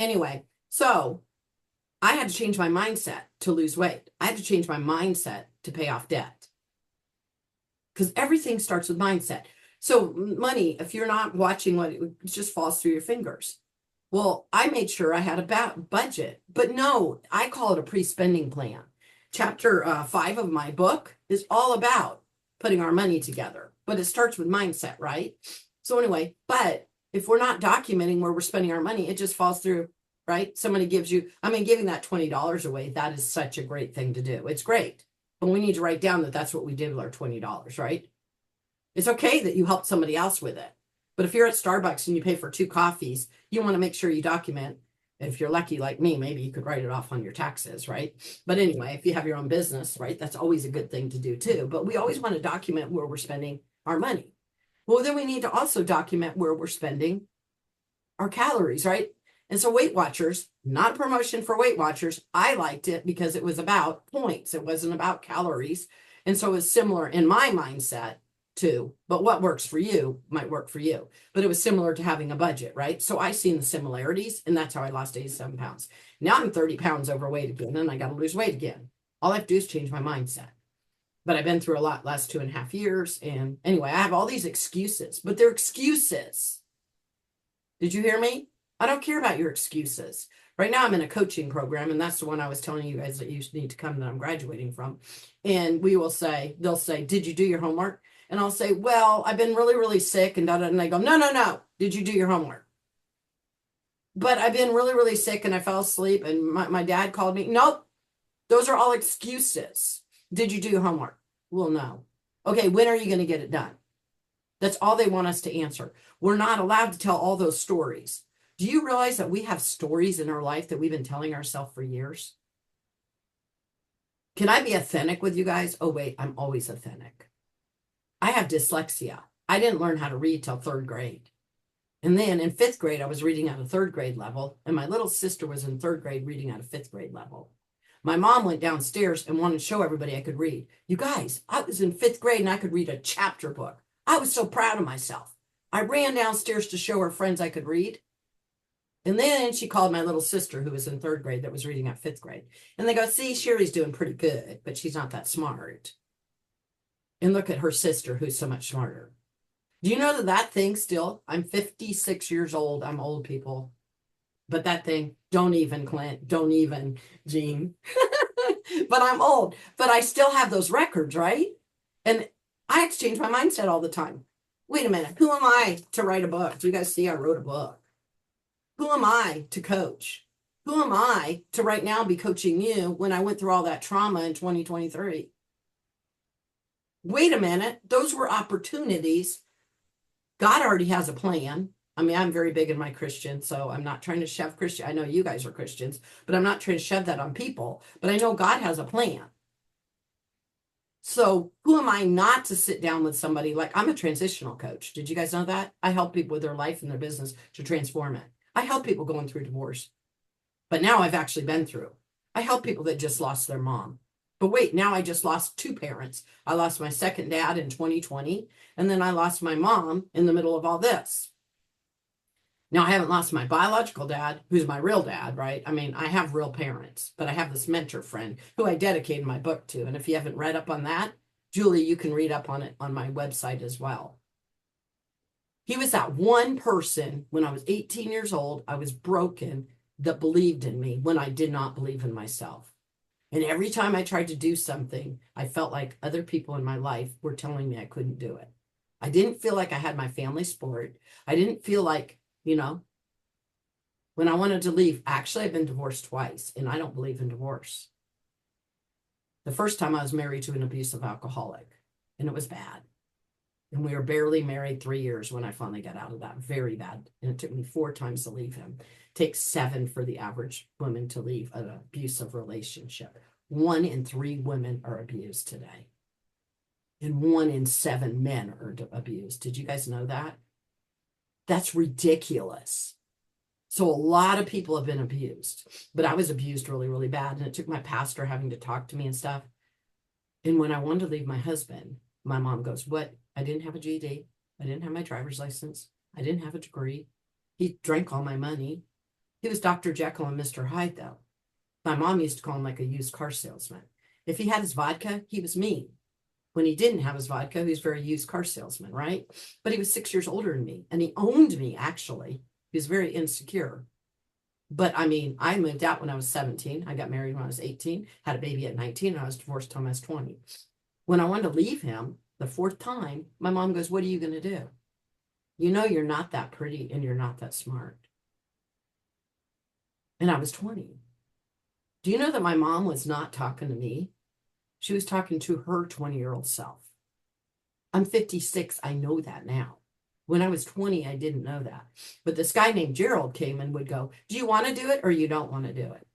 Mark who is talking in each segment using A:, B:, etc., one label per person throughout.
A: Anyway, so I had to change my mindset to lose weight. I had to change my mindset to pay off debt because everything starts with mindset. So money, if you're not watching what it just falls through your fingers. Well, I made sure I had a budget, but no, I call it a pre-spending plan. Chapter 5 of my book is all about putting our money together, but it starts with mindset, right? So anyway, but if we're not documenting where we're spending our money, it just falls through, right? Somebody gives you, I mean, giving that $20 away, that is such a great thing to do. It's great, but we need to write down that that's what we did with our $20, right? It's okay that you helped somebody else with it. But if you're at Starbucks and you pay for 2 coffees, you want to make sure you document. If you're lucky like me, maybe you could write it off on your taxes, right? But anyway, if you have your own business, right, that's always a good thing to do too. But we always want to document where we're spending our money. Well, then we need to also document where we're spending our calories, right? And so Weight Watchers, not a promotion for Weight Watchers. I liked it because it was about points. It wasn't about calories. And so it was similar in my mindset too, but what works for you might work for you. But it was similar to having a budget, right? So I seen the similarities, and that's how I lost 87 pounds. Now I'm 30 pounds overweight again, and I got to lose weight again. All I have to do is change my mindset. But I've been through a lot last 2.5 years. And anyway, I have all these excuses, but they're excuses. Did you hear me? I don't care about your excuses. Right now I'm in a coaching program, and that's the one I was telling you guys that you need to come that I'm graduating from. And they'll say, did you do your homework? And I'll say, well, I've been really, really sick and and they go, no. Did you do your homework? But I've been really, really sick and I fell asleep and my dad called me. Nope. Those are all excuses. Did you do your homework? Well, no. Okay, when are you going to get it done? That's all they want us to answer. We're not allowed to tell all those stories. Do you realize that we have stories in our life that we've been telling ourselves for years? Can I be authentic with you guys? Oh, wait, I'm always authentic. I have dyslexia. I didn't learn how to read till 3rd grade. And then in 5th grade, I was reading at a 3rd grade level, and my little sister was in 3rd grade reading at a 5th grade level. My mom went downstairs and wanted to show everybody I could read. You guys, I was in 5th grade and I could read a chapter book. I was so proud of myself. I ran downstairs to show her friends I could read. And then she called my little sister who was in 3rd grade that was reading at 5th grade. And they go, see, Sherry's doing pretty good, but she's not that smart. And look at her sister, who's so much smarter. Do you know that thing still, I'm 56 years old. I'm old, people. But that thing, don't even, Clint, don't even, Jean. But I'm old. But I still have those records, right? And I have to change my mindset all the time. Wait a minute. Who am I to write a book? Do you guys see I wrote a book? Who am I to coach? Who am I to right now be coaching you when I went through all that trauma in 2023? Wait a minute, those were opportunities. God already has a plan. I mean, I'm very big in my Christian, so I'm not trying to shove Christian. I know you guys are Christians, but I'm not trying to shove that on people. But I know God has a plan. So who am I not to sit down with somebody? Like, I'm a transitional coach. Did you guys know that? I help people with their life and their business to transform it. I help people going through divorce. But now I've actually been through. I help people that just lost their mom. But wait, now I just lost 2 parents. I lost my second dad in 2020, and then I lost my mom in the middle of all this. Now, I haven't lost my biological dad, who's my real dad, right? I mean, I have real parents, but I have this mentor friend who I dedicated my book to. And if you haven't read up on that, Julie, you can read up on it on my website as well. He was that one person when I was 18 years old, I was broken, that believed in me when I did not believe in myself. And every time I tried to do something, I felt like other people in my life were telling me I couldn't do it. I didn't feel like I had my family support. I didn't feel like, when I wanted to leave, actually, I've been divorced twice, and I don't believe in divorce. The first time I was married to an abusive alcoholic, and it was bad. And we were barely married 3 years when I finally got out of that. Very bad. And it took me 4 times to leave him. It takes 7 for the average woman to leave an abusive relationship. 1 in 3 women are abused today. And 1 in 7 men are abused. Did you guys know that? That's ridiculous. So a lot of people have been abused. But I was abused really, really bad. And it took my pastor having to talk to me and stuff. And when I wanted to leave my husband, my mom goes, what? I didn't have a GED. I didn't have my driver's license. I didn't have a degree. He drank all my money. He was Dr. Jekyll and Mr. Hyde, though. My mom used to call him like a used car salesman. If he had his vodka, he was mean. When he didn't have his vodka, he was very used car salesman, right? But he was 6 years older than me, and he owned me, actually. He was very insecure. But I mean, I moved out when I was 17. I got married when I was 18, had a baby at 19, and I was divorced till I was 20. When I wanted to leave him the fourth time, my mom goes, "What are you going to do? You know, you're not that pretty and you're not that smart." And I was 20. Do you know that my mom was not talking to me? She was talking to her 20-year-old self. I'm 56. I know that now. When I was 20, I didn't know that. But this guy named Gerald came and would go, "Do you want to do it or you don't want to do it?"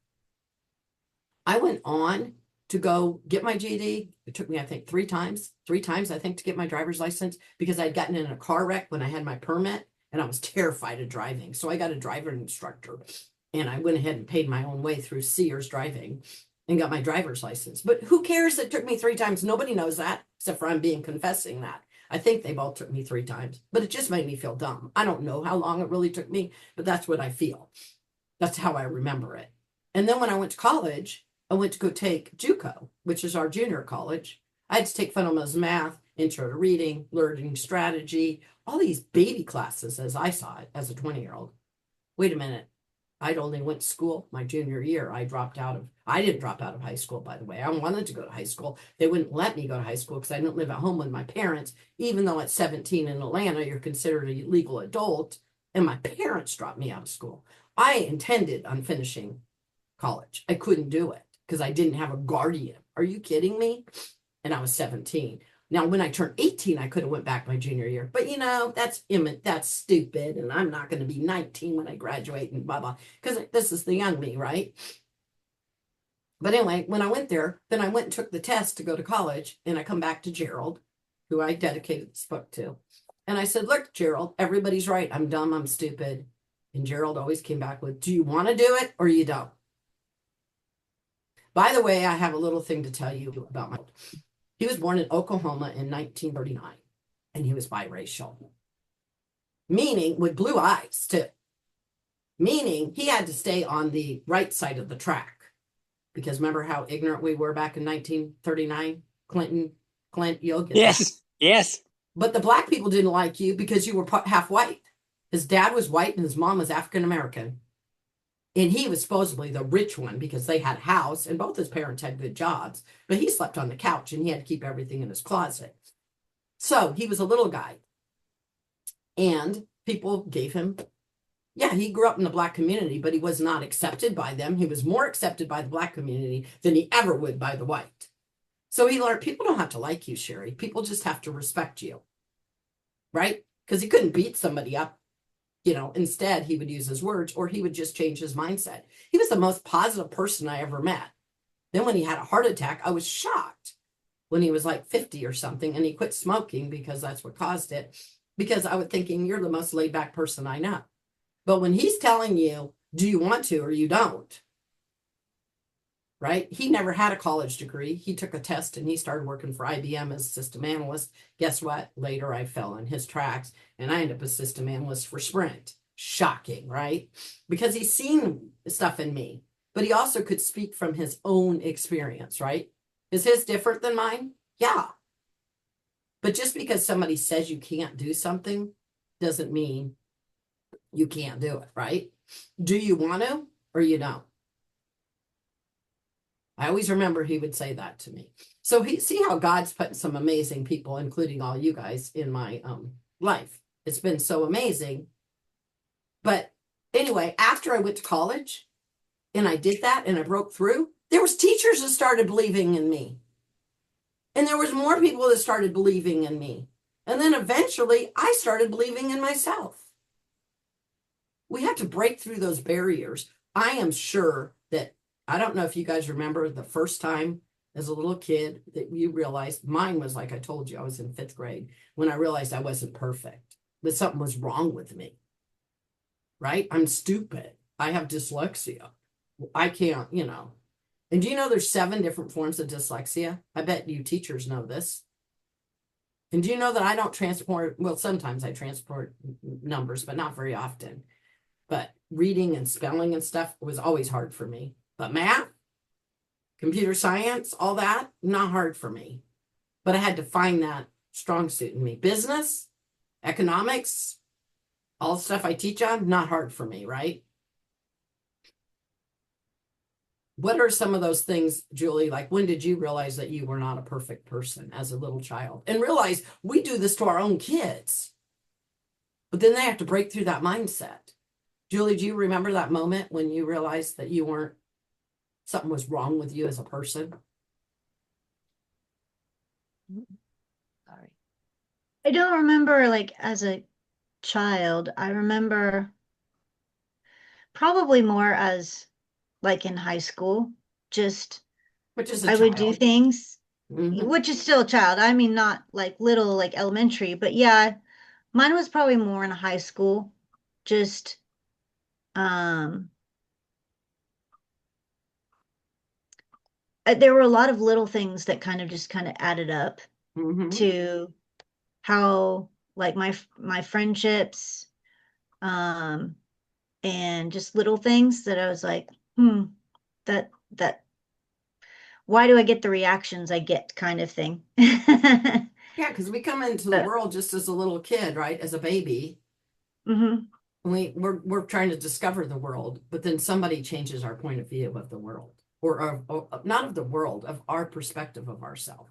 A: I went on to go get my GED. It took me, I think, three times, I think, to get my driver's license because I'd gotten in a car wreck when I had my permit and I was terrified of driving. So I got a driver instructor and I went ahead and paid my own way through Sears driving and got my driver's license. But who cares? It took me 3 times. Nobody knows that except for I'm being confessing that. I think they both took me 3 times, but it just made me feel dumb. I don't know how long it really took me, but that's what I feel. That's how I remember it. And then when I went to college, I went to go take JUCO, which is our junior college. I had to take fundamentals of math, intro to reading, learning strategy, all these baby classes as I saw it as a 20-year-old. Wait a minute. I'd only went to school my junior year. I didn't drop out of high school, by the way. I wanted to go to high school. They wouldn't let me go to high school because I didn't live at home with my parents, even though at 17 in Atlanta, you're considered a legal adult. And my parents dropped me out of school. I intended on finishing college. I couldn't do it because I didn't have a guardian. Are you kidding me? And I was 17. Now, when I turned 18, I could have went back my junior year. But, that's stupid. And I'm not going to be 19 when I graduate and blah, blah. Because this is the young me, right? But anyway, when I went there, then I went and took the test to go to college. And I come back to Gerald, who I dedicated this book to. And I said, "Look, Gerald, everybody's right. I'm dumb. I'm stupid." And Gerald always came back with, "Do you want to do it or you don't?" By the way, I have a little thing to tell you about my. He was born in Oklahoma in 1939, and he was biracial, meaning with blue eyes too, meaning he had to stay on the right side of the track because remember how ignorant we were back in 1939? Clint, you'll get
B: Yes,
A: that.
B: yes.
A: But the black people didn't like you because you were half white. His dad was white and his mom was African American. And he was supposedly the rich one because they had a house and both his parents had good jobs, but he slept on the couch and he had to keep everything in his closet. So he was a little guy and people gave him, he grew up in the black community, but he was not accepted by them. He was more accepted by the black community than he ever would by the white. So he learned people don't have to like you, Sherry. People just have to respect you, right? Because he couldn't beat somebody up. Instead, he would use his words or he would just change his mindset. He was the most positive person I ever met. Then when he had a heart attack, I was shocked when he was like 50 or something and he quit smoking because that's what caused it. Because I was thinking, you're the most laid back person I know. But when he's telling you, do you want to or you don't? Right? He never had a college degree. He took a test and he started working for IBM as a system analyst. Guess what? Later I fell in his tracks and I ended up a system analyst for Sprint. Shocking, right? Because he's seen stuff in me, but he also could speak from his own experience, right? Is his different than mine? Yeah. But just because somebody says you can't do something doesn't mean you can't do it, right? Do you want to or you don't? I always remember he would say that to me. So see how God's put some amazing people, including all you guys, in my life. It's been so amazing. But anyway, after I went to college and I did that and I broke through, there was teachers that started believing in me. And there was more people that started believing in me. And then eventually I started believing in myself. We have to break through those barriers. I am sure that I don't know if you guys remember the first time as a little kid that you realized mine was like I told you, I was in 5th grade when I realized I wasn't perfect, that something was wrong with me, right? I'm stupid. I have dyslexia. I can't, And do you know there's 7 different forms of dyslexia? I bet you teachers know this. And do you know that I don't sometimes I transport numbers, but not very often. But reading and spelling and stuff was always hard for me. But math, computer science, all that, not hard for me. But I had to find that strong suit in me. Business, economics, all the stuff I teach on, not hard for me, right? What are some of those things, Julie? Like, when did you realize that you were not a perfect person as a little child? And realize we do this to our own kids. But then they have to break through that mindset. Julie, do you remember that moment when you realized that you weren't, something was wrong with you as a person?
B: Sorry. I don't remember like as a child. I remember probably more as like in high school, just
A: Which is a
B: I would do
A: child.
B: things,
A: Mm-hmm.
B: which is still a child. I mean, not like little, like elementary, but yeah, mine was probably more in high school. Just, um, there were a lot of little things that kind of added up
A: Mm-hmm.
B: to how like my friendships, um, and just little things that I was like, that why do I get the reactions I get kind of thing.
A: Yeah, because we come into the
B: But,
A: world just as a little kid, right? As a baby.
B: mhm.
A: We're trying to discover the world, but then somebody changes our point of view of the world, or not of the world, of our perspective of ourselves.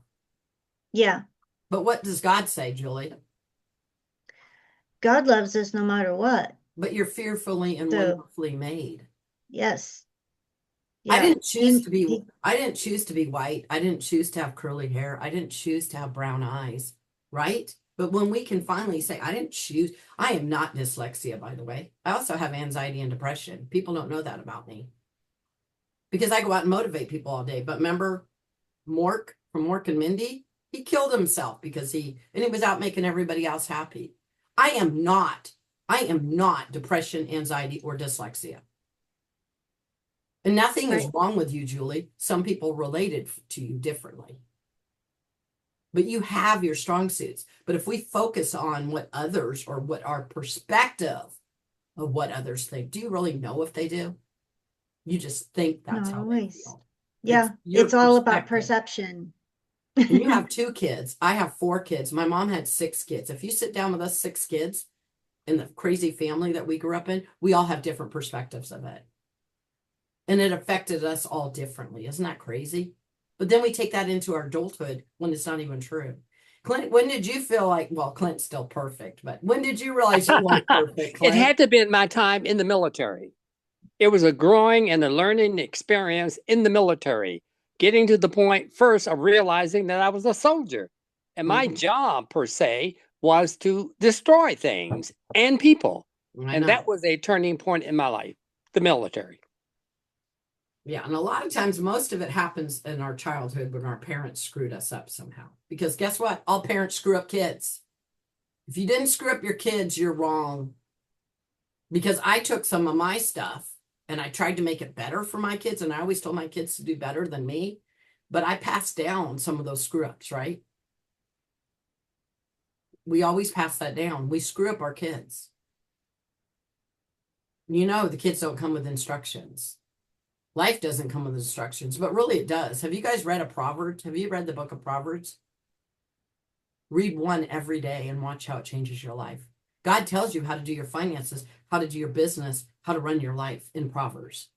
B: Yeah,
A: But what does God say, Julie?
B: God loves us no matter what.
A: But you're fearfully and
B: So,
A: wonderfully made.
B: yes.
A: I
B: Yeah.
A: didn't choose to be,
B: He
A: I didn't choose to be white. I didn't choose to have curly hair. I didn't choose to have brown eyes, right? But when we can finally say, I didn't choose, I am not dyslexia, by the way. I also have anxiety and depression. People don't know that about me because I go out and motivate people all day. But remember Mork from Mork and Mindy? He killed himself because and he was out making everybody else happy. I am not, I am not depression, anxiety, or dyslexia. And nothing is
B: right.
A: wrong with you, Julie. Some people related to you differently. But you have your strong suits. But if we focus on what others, or what our perspective of what others think, do you really know if they do? You just think that's
B: Not
A: how they
B: always.
A: feel. It's
B: Yeah,
A: your
B: it's all about
A: perspective.
B: perception.
A: And you have 2 kids. I have 4 kids. My mom had 6 kids. If you sit down with us 6 kids in the crazy family that we grew up in, we all have different perspectives of it. And it affected us all differently. Isn't that crazy? But then we take that into our adulthood when it's not even true. Clint, when did you feel like, well, Clint's still perfect, but when did you realize you weren't perfect,
C: It
A: Clint?
C: had to be in my time in the military. It was a growing and a learning experience in the military, getting to the point first of realizing that I was a soldier. And my
A: Mhm.
C: job, per se, was to destroy things and people.
A: I
C: And
A: know.
C: that was a turning point in my life, the military.
A: Yeah. And a lot of times, most of it happens in our childhood when our parents screwed us up somehow. Because guess what? All parents screw up kids. If you didn't screw up your kids, you're wrong. Because I took some of my stuff and I tried to make it better for my kids. And I always told my kids to do better than me. But I passed down some of those screw ups, right? We always pass that down. We screw up our kids. You know, the kids don't come with instructions. Life doesn't come with instructions, but really it does. Have you guys read a Proverbs? Have you read the book of Proverbs? Read one every day and watch how it changes your life. God tells you how to do your finances, how to do your business, how to run your life in Proverbs.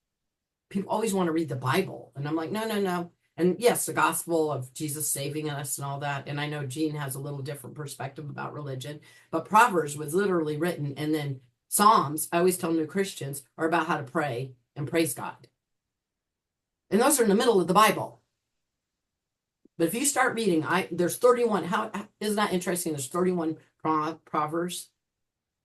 A: People always want to read the Bible. And I'm like, no, no, no. And yes, the gospel of Jesus saving us and all that. And I know Gene has a little different perspective about religion, but Proverbs was literally written. And then Psalms, I always tell new Christians, are about how to pray and praise God. And those are in the middle of the Bible. But if you start reading, there's 31. How isn't that interesting? There's 31 proverbs,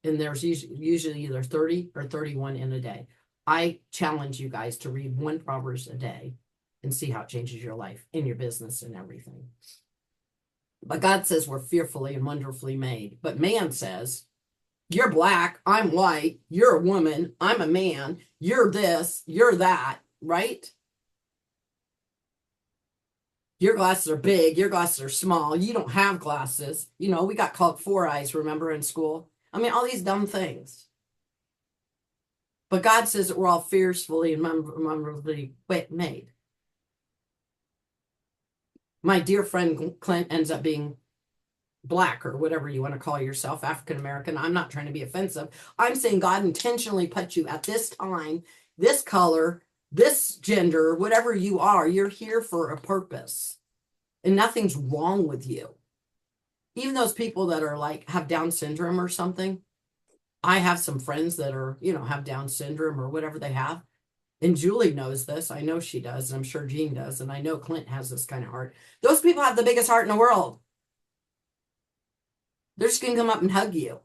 A: and there's usually either 30 or 31 in a day. I challenge you guys to read one proverbs a day and see how it changes your life in your business and everything. But God says we're fearfully and wonderfully made. But man says, you're black, I'm white, you're a woman, I'm a man, you're this, you're that, right? Your glasses are big, your glasses are small, you don't have glasses. You know, we got called four eyes, remember, in school? I mean, all these dumb things. But God says that we're all fearfully and wonderfully made. My dear friend Clint ends up being black or whatever you want to call yourself, African American. I'm not trying to be offensive. I'm saying God intentionally put you at this time, this color, this gender, whatever you are, you're here for a purpose. And nothing's wrong with you. Even those people that are like have Down syndrome or something. I have some friends that are, have Down syndrome or whatever they have. And Julie knows this. I know she does. And I'm sure Jean does. And I know Clint has this kind of heart. Those people have the biggest heart in the world. They're just going to come up and hug you.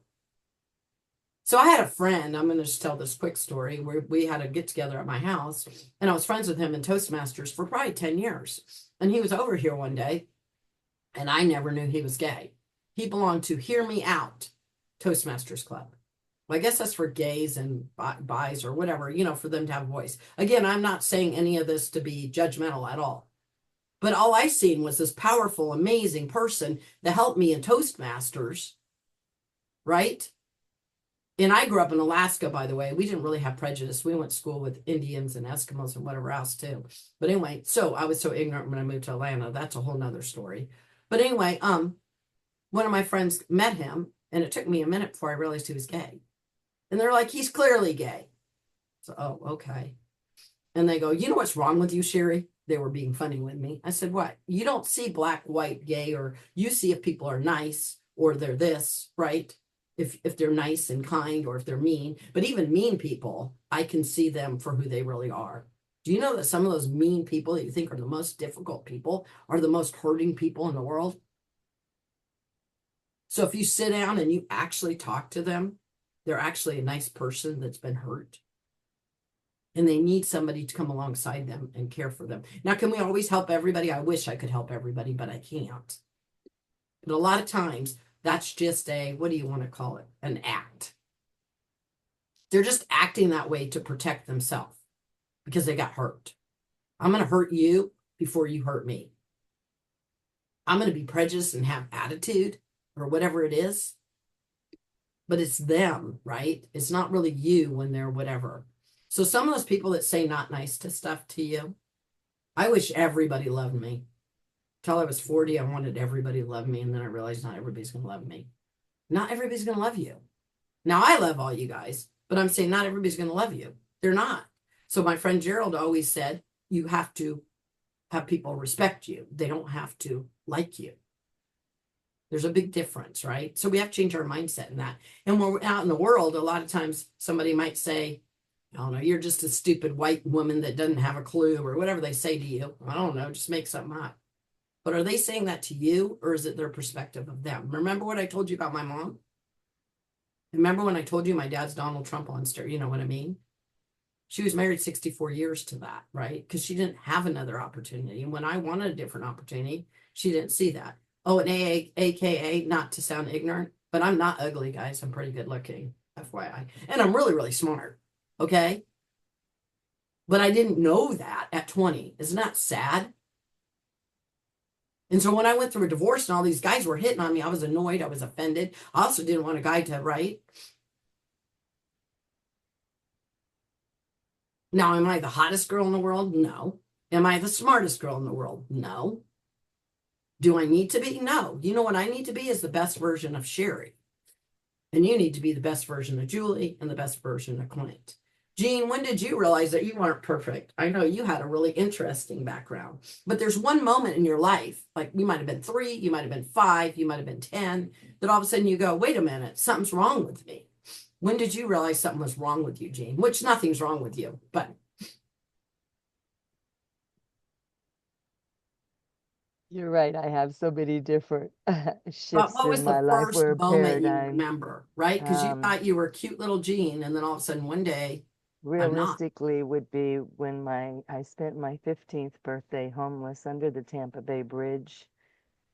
A: So I had a friend, I'm going to just tell this quick story, where we had a get together at my house. And I was friends with him in Toastmasters for probably 10 years. And he was over here one day. And I never knew he was gay. He belonged to Hear Me Out Toastmasters Club. Well, I guess that's for gays and bis or whatever, for them to have a voice. Again, I'm not saying any of this to be judgmental at all. But all I seen was this powerful, amazing person that helped me in Toastmasters, right? And I grew up in Alaska, by the way. We didn't really have prejudice. We went to school with Indians and Eskimos and whatever else too. But anyway, so I was so ignorant when I moved to Atlanta. That's a whole nother story. But anyway, one of my friends met him, and it took me a minute before I realized he was gay. And they're like, he's clearly gay. So, oh, okay. And they go, you know what's wrong with you, Sherry? They were being funny with me. I said, what? You don't see black, white, gay, or you see if people are nice or they're this, right? If they're nice and kind or if they're mean. But even mean people, I can see them for who they really are. Do you know that some of those mean people that you think are the most difficult people are the most hurting people in the world? So if you sit down and you actually talk to them, they're actually a nice person that's been hurt. And they need somebody to come alongside them and care for them. Now, can we always help everybody? I wish I could help everybody, but I can't. But a lot of times, that's just what do you want to call it? An act. They're just acting that way to protect themselves because they got hurt. I'm going to hurt you before you hurt me. I'm going to be prejudiced and have attitude or whatever it is. But it's them, right? It's not really you when they're whatever. So some of those people that say not nice to stuff to you, I wish everybody loved me. Till I was 40, I wanted everybody to love me. And then I realized not everybody's going to love me. Not everybody's going to love you. Now, I love all you guys, but I'm saying not everybody's going to love you. They're not. So my friend Gerald always said, you have to have people respect you. They don't have to like you. There's a big difference, right? So we have to change our mindset in that. And when we're out in the world, a lot of times somebody might say, I don't know, you're just a stupid white woman that doesn't have a clue or whatever they say to you. I don't know, just make something up. But are they saying that to you or is it their perspective of them? Remember what I told you about my mom? Remember when I told you my dad's Donald Trump on stage? You know what I mean? She was married 64 years to that, right? Because she didn't have another opportunity. And when I wanted a different opportunity, she didn't see that. Oh, and AKA, not to sound ignorant, but I'm not ugly, guys. I'm pretty good looking, FYI. And I'm really, really smart, okay? But I didn't know that at 20. Isn't that sad? And so when I went through a divorce and all these guys were hitting on me, I was annoyed. I was offended. I also didn't want a guy to write. Now, am I the hottest girl in the world? No. Am I the smartest girl in the world? No. Do I need to be? No. You know what I need to be is the best version of Sherry. And you need to be the best version of Julie and the best version of Clint. Jean, when did you realize that you weren't perfect? I know you had a really interesting background, but there's one moment in your life, like you might have been 3, you might have been 5, you might have been 10, that all of a sudden you go, wait a minute, something's wrong with me. When did you realize something was wrong with you, Jean? Which nothing's wrong with you, but.
D: You're right. I have so many different shifts
A: What was
D: in
A: the
D: my life
A: first
D: where
A: moment you
D: paradigm.
A: remember, right? Because you
D: Um,
A: thought you were a cute little Jean, and then all of a sudden one day, I'm not.
D: Realistically would be when I spent my 15th birthday homeless under the Tampa Bay Bridge.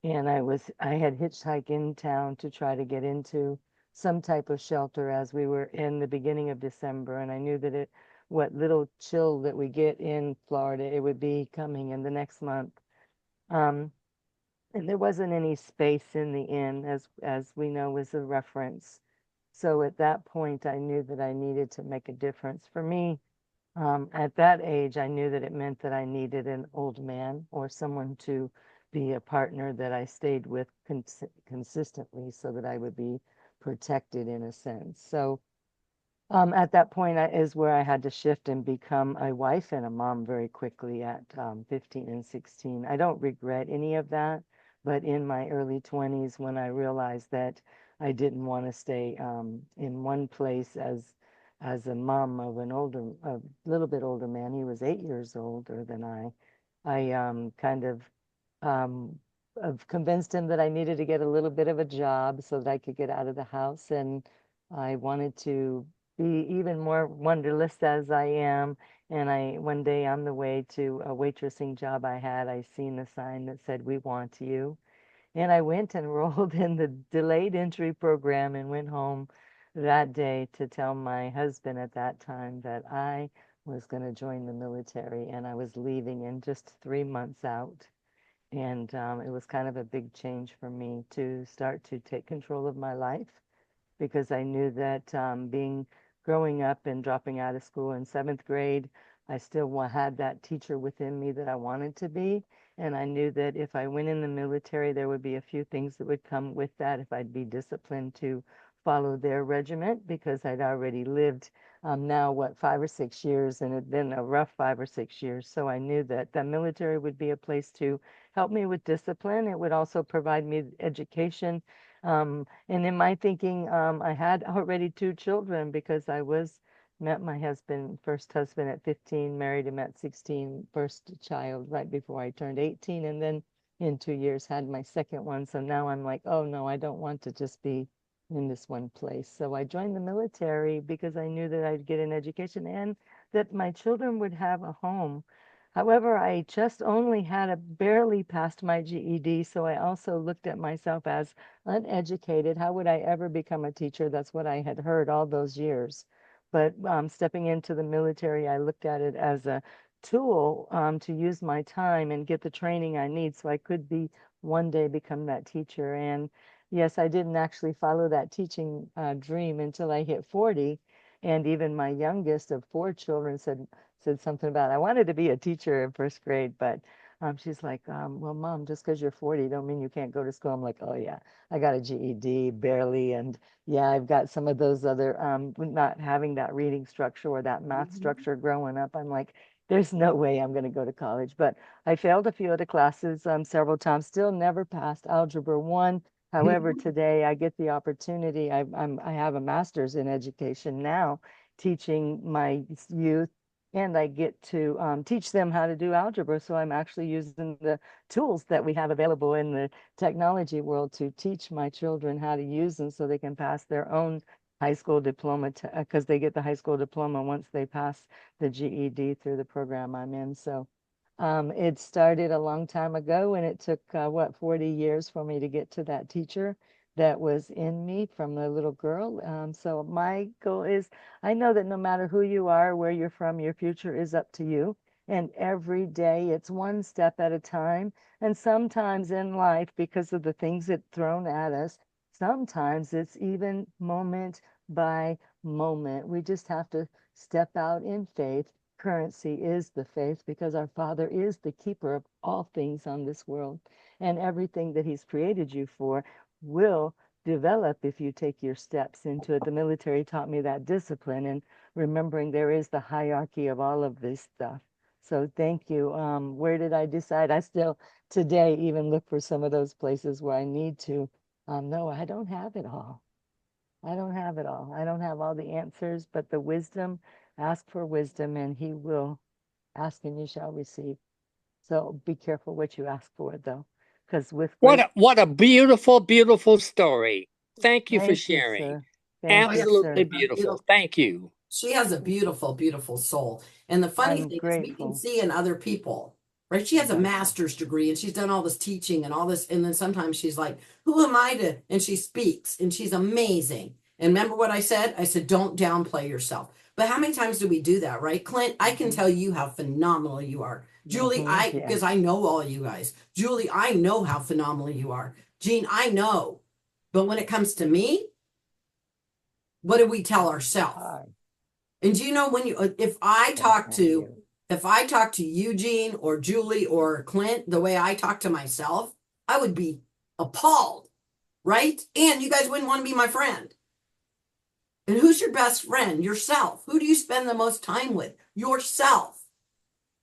D: And I had hitchhiked in town to try to get into some type of shelter as we were in the beginning of December. And I knew that what little chill that we get in Florida, it would be coming in the next month. And there wasn't any space in the inn, as we know, was a reference So at that point, I knew that I needed to make a difference. For me, at that age, I knew that it meant that I needed an old man or someone to be a partner that I stayed with consistently so that I would be protected in a sense. So at that point is where I had to shift and become a wife and a mom very quickly at 15 and 16. I don't regret any of that, but in my early 20s, when I realized that I didn't want to stay in one place as a mom of a little bit older man. He was 8 years older than I kind of convinced him that I needed to get a little bit of a job so that I could get out of the house, and I wanted to be even more wonderless as I am. And one day on the way to a waitressing job I seen a sign that said, "We want you." And I went and enrolled in the delayed entry program and went home that day to tell my husband at that time that I was going to join the military and I was leaving in just 3 months out. And it was kind of a big change for me to start to take control of my life, because I knew that growing up and dropping out of school in 7th grade, I still had that teacher within me that I wanted to be. And I knew that if I went in the military, there would be a few things that would come with that if I'd be disciplined to follow their regiment, because I'd already lived now, 5 or 6 years, and it had been a rough 5 or 6 years. So I knew that the military would be a place to help me with discipline. It would also provide me education. And in my thinking, I had already 2 children, because I met my first husband at 15, married him at 16, first child right before I turned 18, and then in 2 years had my second one. So now I'm like, oh no, I don't want to just be in this one place. So I joined the military because I knew that I'd get an education and that my children would have a home. However, I just only barely passed my GED, so I also looked at myself as uneducated. How would I ever become a teacher? That's what I had heard all those years. But stepping into the military, I looked at it as a tool to use my time and get the training I need so I could one day become that teacher. And yes, I didn't actually follow that teaching dream until I hit 40. And even my youngest of 4 children said something about, I wanted to be a teacher in 1st grade, but she's like, well, Mom, just because you're 40 don't mean you can't go to school. I'm like, oh yeah, I got a GED barely. And yeah, I've got some of those other, not having that reading structure or that math structure growing up. I'm like, there's no way I'm going to go to college. But I failed a few of the classes several times, still never passed Algebra 1. However, today I get the opportunity. I have a master's in education now, teaching my youth, and I get to teach them how to do algebra. So I'm actually using the tools that we have available in the technology world to teach my children how to use them so they can pass their own high school diploma, because they get the high school diploma once they pass the GED through the program I'm in. So it started a long time ago, and it took 40 years for me to get to that teacher that was in me from the little girl. So my goal is, I know that no matter who you are, where you're from, your future is up to you. And every day it's one step at a time. And sometimes in life, because of the things that thrown at us, sometimes it's even moment by moment. We just have to step out in faith. Currency is the faith, because our Father is the keeper of all things on this world, and everything that He's created you for will develop if you take your steps into it. The military taught me that discipline, and remembering there is the hierarchy of all of this stuff. So thank you. Where did I decide? I still today even look for some of those places where I need to. No, I don't have it all. I don't have it all. I don't have all the answers, but the wisdom, ask for wisdom, and He will. Ask and you shall receive. So be careful what you ask for, though, because with
C: What a beautiful, beautiful story. Thank you for
D: Thank you,
C: sharing.
D: sir. Thank you,
C: Absolutely
D: sir.
C: beautiful. Thank you.
A: She has a beautiful, beautiful soul. And the funny
D: I'm
A: thing is we can
D: grateful.
A: see in other people, right? She has a
D: Gotcha.
A: master's degree and she's done all this teaching and all this. And then sometimes she's like, who am I to? And she speaks and she's amazing. And remember what I said? I said, don't downplay yourself. But how many times do we do that, right? Clint, I can tell you how phenomenal you are. Julie,
D: Yeah.
A: because I know all you guys. Julie, I know how phenomenal you are. Jean, I know. But when it comes to me, What do we tell ourselves?
D: Hard.
A: And do you know when you, if I talk to,
D: you.
A: if I talk to Eugene or Julie or Clint the way I talk to myself, I would be appalled, right? And you guys wouldn't want to be my friend. And who's your best friend? Yourself. Who do you spend the most time with? Yourself.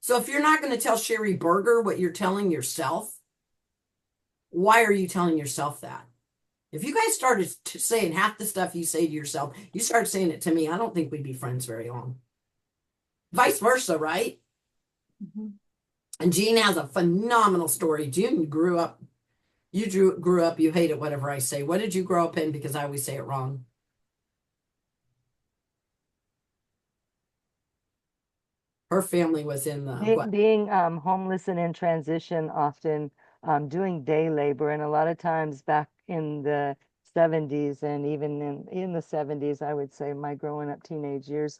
A: So if you're not going to tell Sherry Berger what you're telling yourself, why are you telling yourself that? If you guys started saying half the stuff you say to yourself, you start saying it to me, I don't think we'd be friends very long. Vice versa, right?
B: Mhm.
A: And Jean has a phenomenal story. Jean grew up, grew up, you hate it, whatever I say. What did you grow up in? Because I always say it wrong. Her family was in the what?
D: Being homeless and in transition, often doing day labor, and a lot of times back in the 70s and even in the 70s, I would say my growing up teenage years,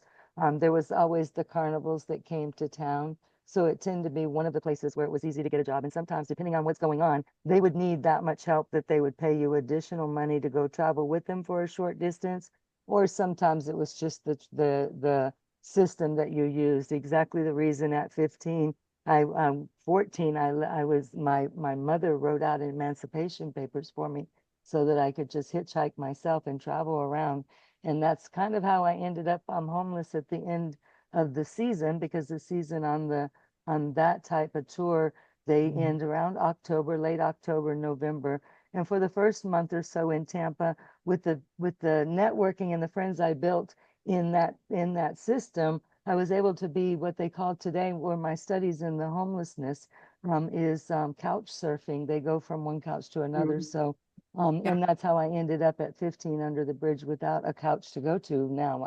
D: there was always the carnivals that came to town. So it tended to be one of the places where it was easy to get a job. And sometimes, depending on what's going on, they would need that much help that they would pay you additional money to go travel with them for a short distance. Or sometimes it was just the system that you used. Exactly the reason at 15, 14, I was, my mother wrote out emancipation papers for me so that I could just hitchhike myself and travel around. And that's kind of how I ended up homeless at the end of the season, because the season on that type of tour, they end around October, late October, November. And for the first month or so in Tampa, with the networking and the friends I built in that system, I was able to be what they call today, where my studies in the homelessness is couch surfing. They go from one couch to another. So, and that's how I ended up at 15 under the bridge without a couch to go to. Now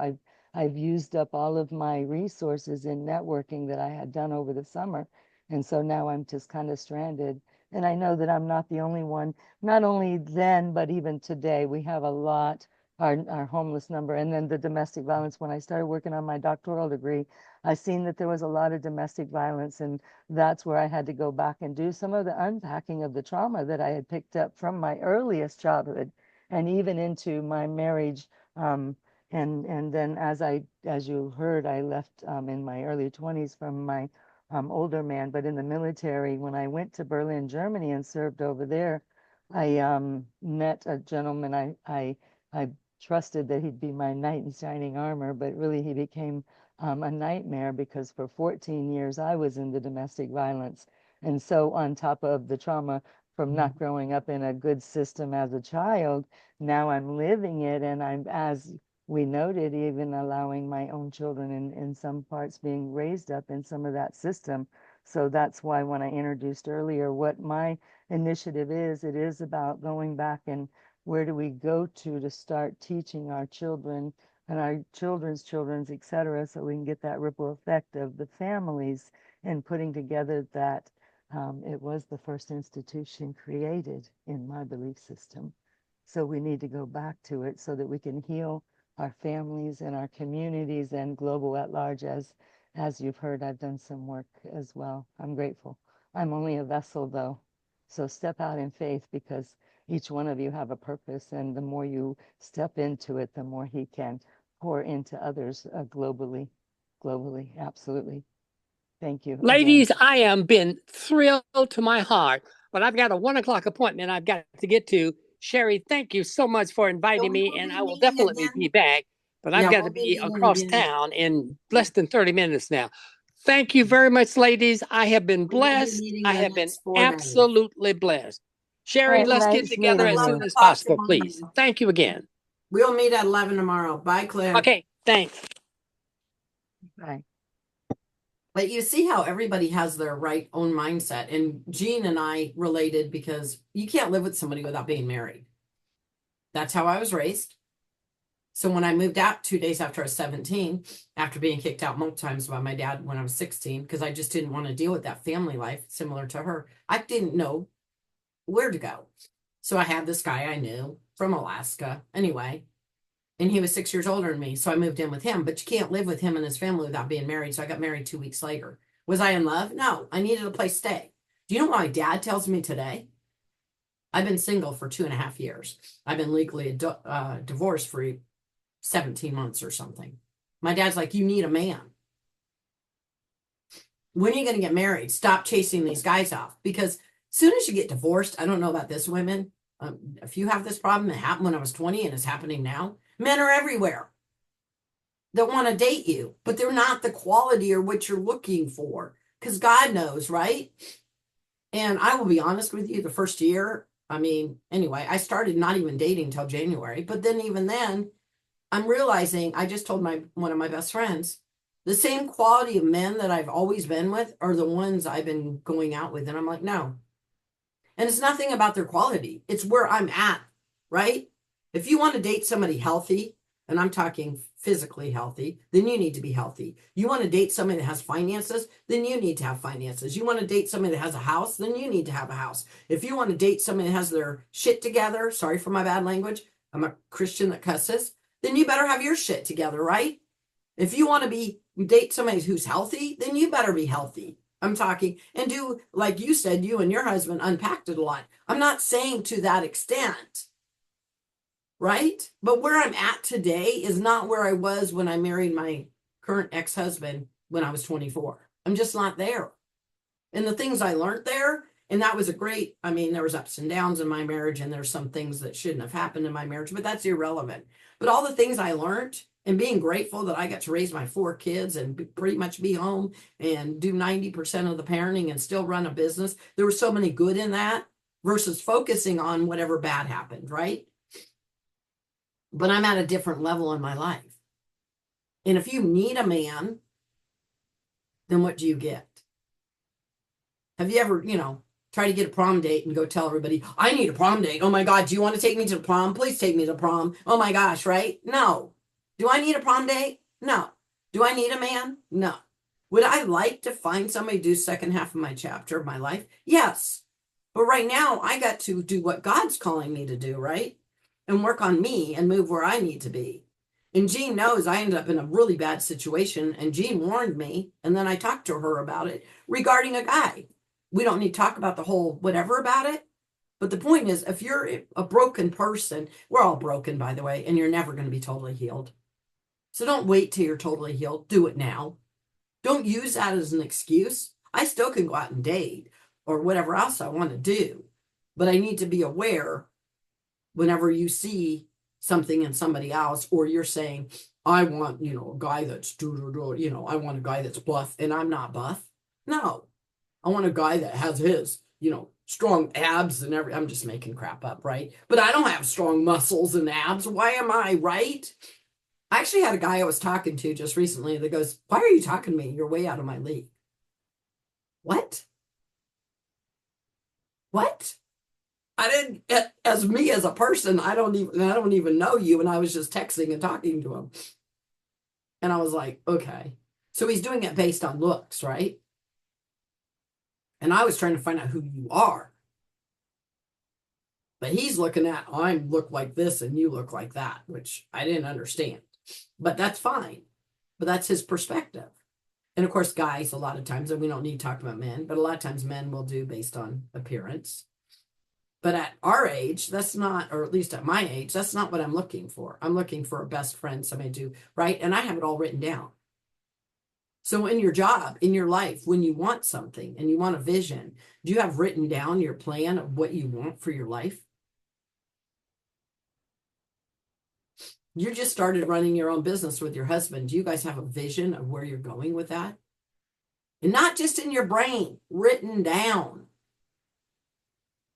D: I've used up all of my resources in networking that I had done over the summer. And so now I'm just kind of stranded. And I know that I'm not the only one, not only then, but even today, we have a lot, our homeless number. And then the domestic violence. When I started working on my doctoral degree, I seen that there was a lot of domestic violence. And that's where I had to go back and do some of the unpacking of the trauma that I had picked up from my earliest childhood and even into my marriage. And then as you heard, I left in my early 20s from my older man, but in the military, when I went to Berlin, Germany and served over there, I met a gentleman. I trusted that he'd be my knight in shining armor, but really he became a nightmare, because for 14 years I was in the domestic violence. And so on top of the trauma from not growing up in a good system as a child, now I'm living it, and I'm, as we noted, even allowing my own children in some parts being raised up in some of that system. So that's why when I introduced earlier what my initiative is, it is about going back and where do we go to start teaching our children and our children's children's, et cetera, so we can get that ripple effect of the families and putting together that it was the first institution created in my belief system. So we need to go back to it so that we can heal our families and our communities and global at large. As you've heard, I've done some work as well. I'm grateful. I'm only a vessel though. So step out in faith, because each one of you have a purpose, and the more you step into it, the more he can pour into others globally. Absolutely. Thank you again.
C: Ladies, I am been thrilled to my heart, but I've got a 1:00 appointment I've got to get to. Sherry, thank you so much for inviting me, and I will definitely be back, but I've got to be across town in less than 30 minutes now. Thank you very much, ladies. I have been blessed. I have been absolutely blessed. Sherry, let's get together as soon as possible, please. Thank you again.
A: We'll meet at 11 tomorrow. Bye, Claire.
C: Okay, thanks.
D: Bye.
A: But you see how everybody has their right own mindset. And Jean and I related because you can't live with somebody without being married. That's how I was raised. So when I moved out 2 days after I was 17, after being kicked out multiple times by my dad when I was 16, because I just didn't want to deal with that family life similar to her, I didn't know where to go. So I had this guy I knew from Alaska anyway. And he was 6 years older than me. So I moved in with him, but you can't live with him and his family without being married. So I got married 2 weeks later. Was I in love? No, I needed a place to stay. Do you know what my dad tells me today? I've been single for 2.5 years. I've been legally divorce free 17 months or something. My dad's like, you need a man. When are you going to get married? Stop chasing these guys off. Because as soon as you get divorced, I don't know about this women. If you have this problem, it happened when I was 20 and it's happening now. Men are everywhere that want to date you, but they're not the quality or what you're looking for. Because God knows, right? And I will be honest with you, the first year, I mean, anyway, I started not even dating till January. But then even then, I'm realizing, I just told one of my best friends, the same quality of men that I've always been with are the ones I've been going out with. And I'm like, no. And it's nothing about their quality. It's where I'm at, right? If you want to date somebody healthy, and I'm talking physically healthy, then you need to be healthy. You want to date somebody that has finances, then you need to have finances. You want to date somebody that has a house, then you need to have a house. If you want to date somebody that has their shit together, sorry for my bad language, I'm a Christian that cusses, then you better have your shit together, right? If you want to date somebody who's healthy, then you better be healthy. I'm talking, and do, like you said, you and your husband unpacked it a lot. I'm not saying to that extent, right? But where I'm at today is not where I was when I married my current ex-husband when I was 24. I'm just not there. And the things I learned there, and that was I mean, there was ups and downs in my marriage, and there's some things that shouldn't have happened in my marriage, but that's irrelevant. But all the things I learned, and being grateful that I got to raise my 4 kids and pretty much be home and do 90% of the parenting and still run a business. There was so many good in that versus focusing on whatever bad happened, right? But I'm at a different level in my life. And if you need a man, then what do you get? Have you ever, try to get a prom date and go tell everybody, I need a prom date. Oh my God, do you want to take me to the prom? Please take me to prom. Oh my gosh, right? No. Do I need a prom date? No. Do I need a man? No. Would I like to find somebody to do second half of my chapter of my life? Yes. But right now, I got to do what God's calling me to do, right? And work on me and move where I need to be. And Jean knows I ended up in a really bad situation, and Jean warned me, and then I talked to her about it regarding a guy. We don't need to talk about the whole whatever about it. But the point is, if you're a broken person, we're all broken, by the way, and you're never going to be totally healed. So don't wait till you're totally healed. Do it now. Don't use that as an excuse. I still can go out and date or whatever else I want to do. But I need to be aware whenever you see something in somebody else, or you're saying, I want, a guy that's, I want a guy that's buff, and I'm not buff. No. I want a guy that has his, strong abs and I'm just making crap up, right? But I don't have strong muscles and abs. Why am I, right? I actually had a guy I was talking to just recently that goes, why are you talking to me? You're way out of my league. What? What? I didn't, as me as a person, I don't even know you. And I was just texting and talking to him. And I was like, okay. So he's doing it based on looks, right? And I was trying to find out who you are. But he's looking at, I look like this and you look like that, which I didn't understand. But that's fine. But that's his perspective. And of course, guys, a lot of times, and we don't need to talk about men, but a lot of times men will do based on appearance. But at our age, that's not, or at least at my age, that's not what I'm looking for. I'm looking for a best friend, somebody to do, right? And I have it all written down. So in your job, in your life, when you want something and you want a vision, do you have written down your plan of what you want for your life? You just started running your own business with your husband. Do you guys have a vision of where you're going with that? And not just in your brain, written down.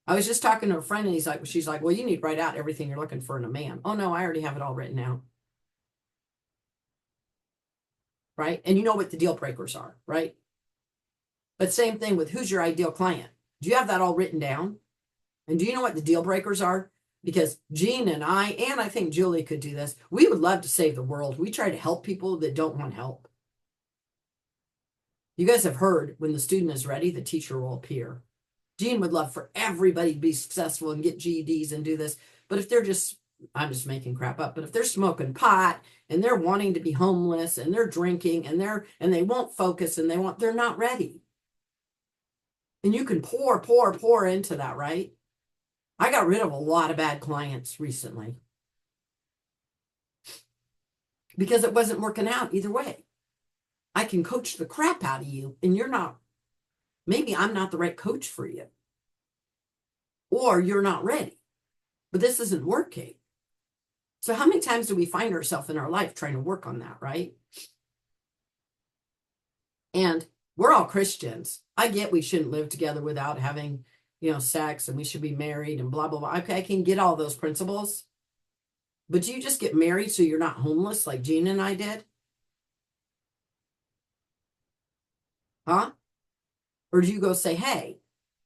A: I was just talking to a friend and she's like, well, you need to write out everything you're looking for in a man. Oh no, I already have it all written out. Right? And you know what the deal breakers are, right? But same thing with who's your ideal client. Do you have that all written down? And do you know what the deal breakers are? Because Jean and I think Julie could do this. We would love to save the world. We try to help people that don't want help. You guys have heard when the student is ready, the teacher will appear. Jean would love for everybody to be successful and get GEDs and do this. But if they're just, I'm just making crap up, but if they're smoking pot and they're wanting to be homeless and they're drinking and they won't focus and they're not ready. And you can pour into that, right? I got rid of a lot of bad clients recently. because it wasn't working out either way. I can coach the crap out of you, and you're not, maybe I'm not the right coach for you, or you're not ready, but this isn't working. So how many times do we find ourselves in our life trying to work on that, right? And we're all Christians. I get we shouldn't live together without having, sex, and we should be married and blah, blah, blah. Okay, I can get all those principles. But do you just get married so you're not homeless like Gene and I did? Huh? Or do you go say, hey,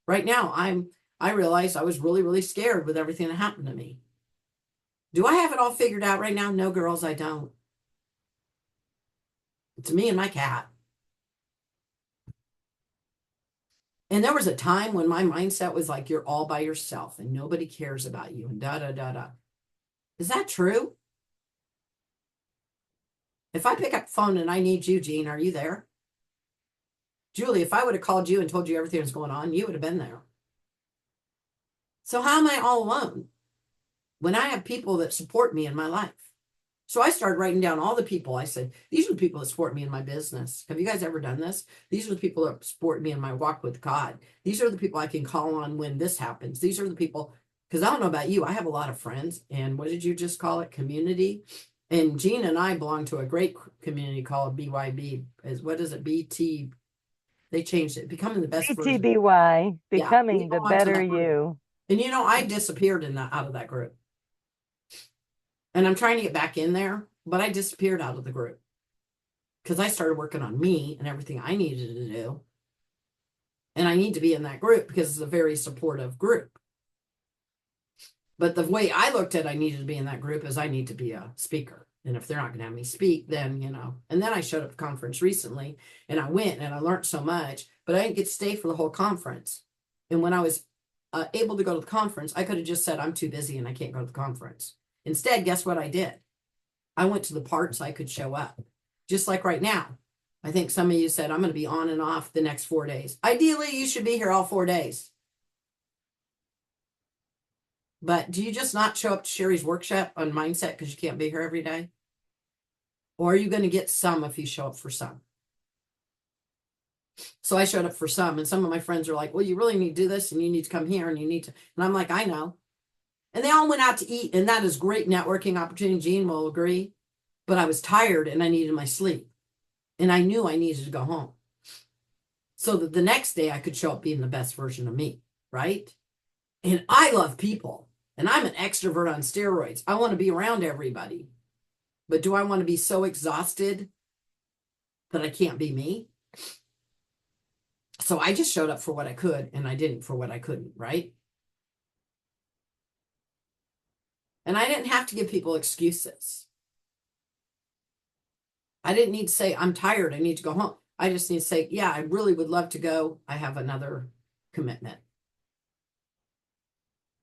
A: right now I realized I was really, really scared with everything that happened to me. Do I have it all figured out right now? No, girls, I don't. It's me and my cat. And there was a time when my mindset was like, you're all by yourself and nobody cares about you and da, da, da, da. Is that true? If I pick up the phone and I need you, Gene, are you there? Julie, if I would have called you and told you everything was going on, you would have been there. So how am I all alone when I have people that support me in my life? So I started writing down all the people. I said, these are the people that support me in my business. Have you guys ever done this? These are the people that support me in my walk with God. These are the people I can call on when this happens. These are the people, because I don't know about you, I have a lot of friends. And what did you just call it? Community. And Gene and I belong to a great community called BYB. What is it? BT. They changed it. Becoming the best version.
D: BTBY,
A: Yeah,
D: becoming
A: we
D: the
A: belong to
D: better
A: that group.
D: you.
A: And I disappeared out of that group. And I'm trying to get back in there, but I disappeared out of the group because I started working on me and everything I needed to do. And I need to be in that group because it's a very supportive group. But the way I looked at I needed to be in that group is I need to be a speaker. And if they're not going to have me speak, then, and then I showed up at a conference recently and I went and I learned so much, but I didn't get to stay for the whole conference. And when I was able to go to the conference, I could have just said, I'm too busy and I can't go to the conference. Instead, guess what I did? I went to the parts I could show up. Just like right now. I think some of you said, I'm going to be on and off the next 4 days. Ideally, you should be here all 4 days. But do you just not show up to Sherry's workshop on mindset because you can't be here every day? Or are you going to get some if you show up for some? So I showed up for some, and some of my friends are like, well, you really need to do this, and you need to come here, and you need to. And I'm like, I know. And they all went out to eat, and that is great networking opportunity. Gene will agree. But I was tired, and I needed my sleep. And I knew I needed to go home. So that the next day I could show up being the best version of me, right? And I love people. And I'm an extrovert on steroids. I want to be around everybody. But do I want to be so exhausted that I can't be me? So I just showed up for what I could, and I didn't for what I couldn't, right? And I didn't have to give people excuses. I didn't need to say, I'm tired, I need to go home. I just need to say, yeah, I really would love to go. I have another commitment.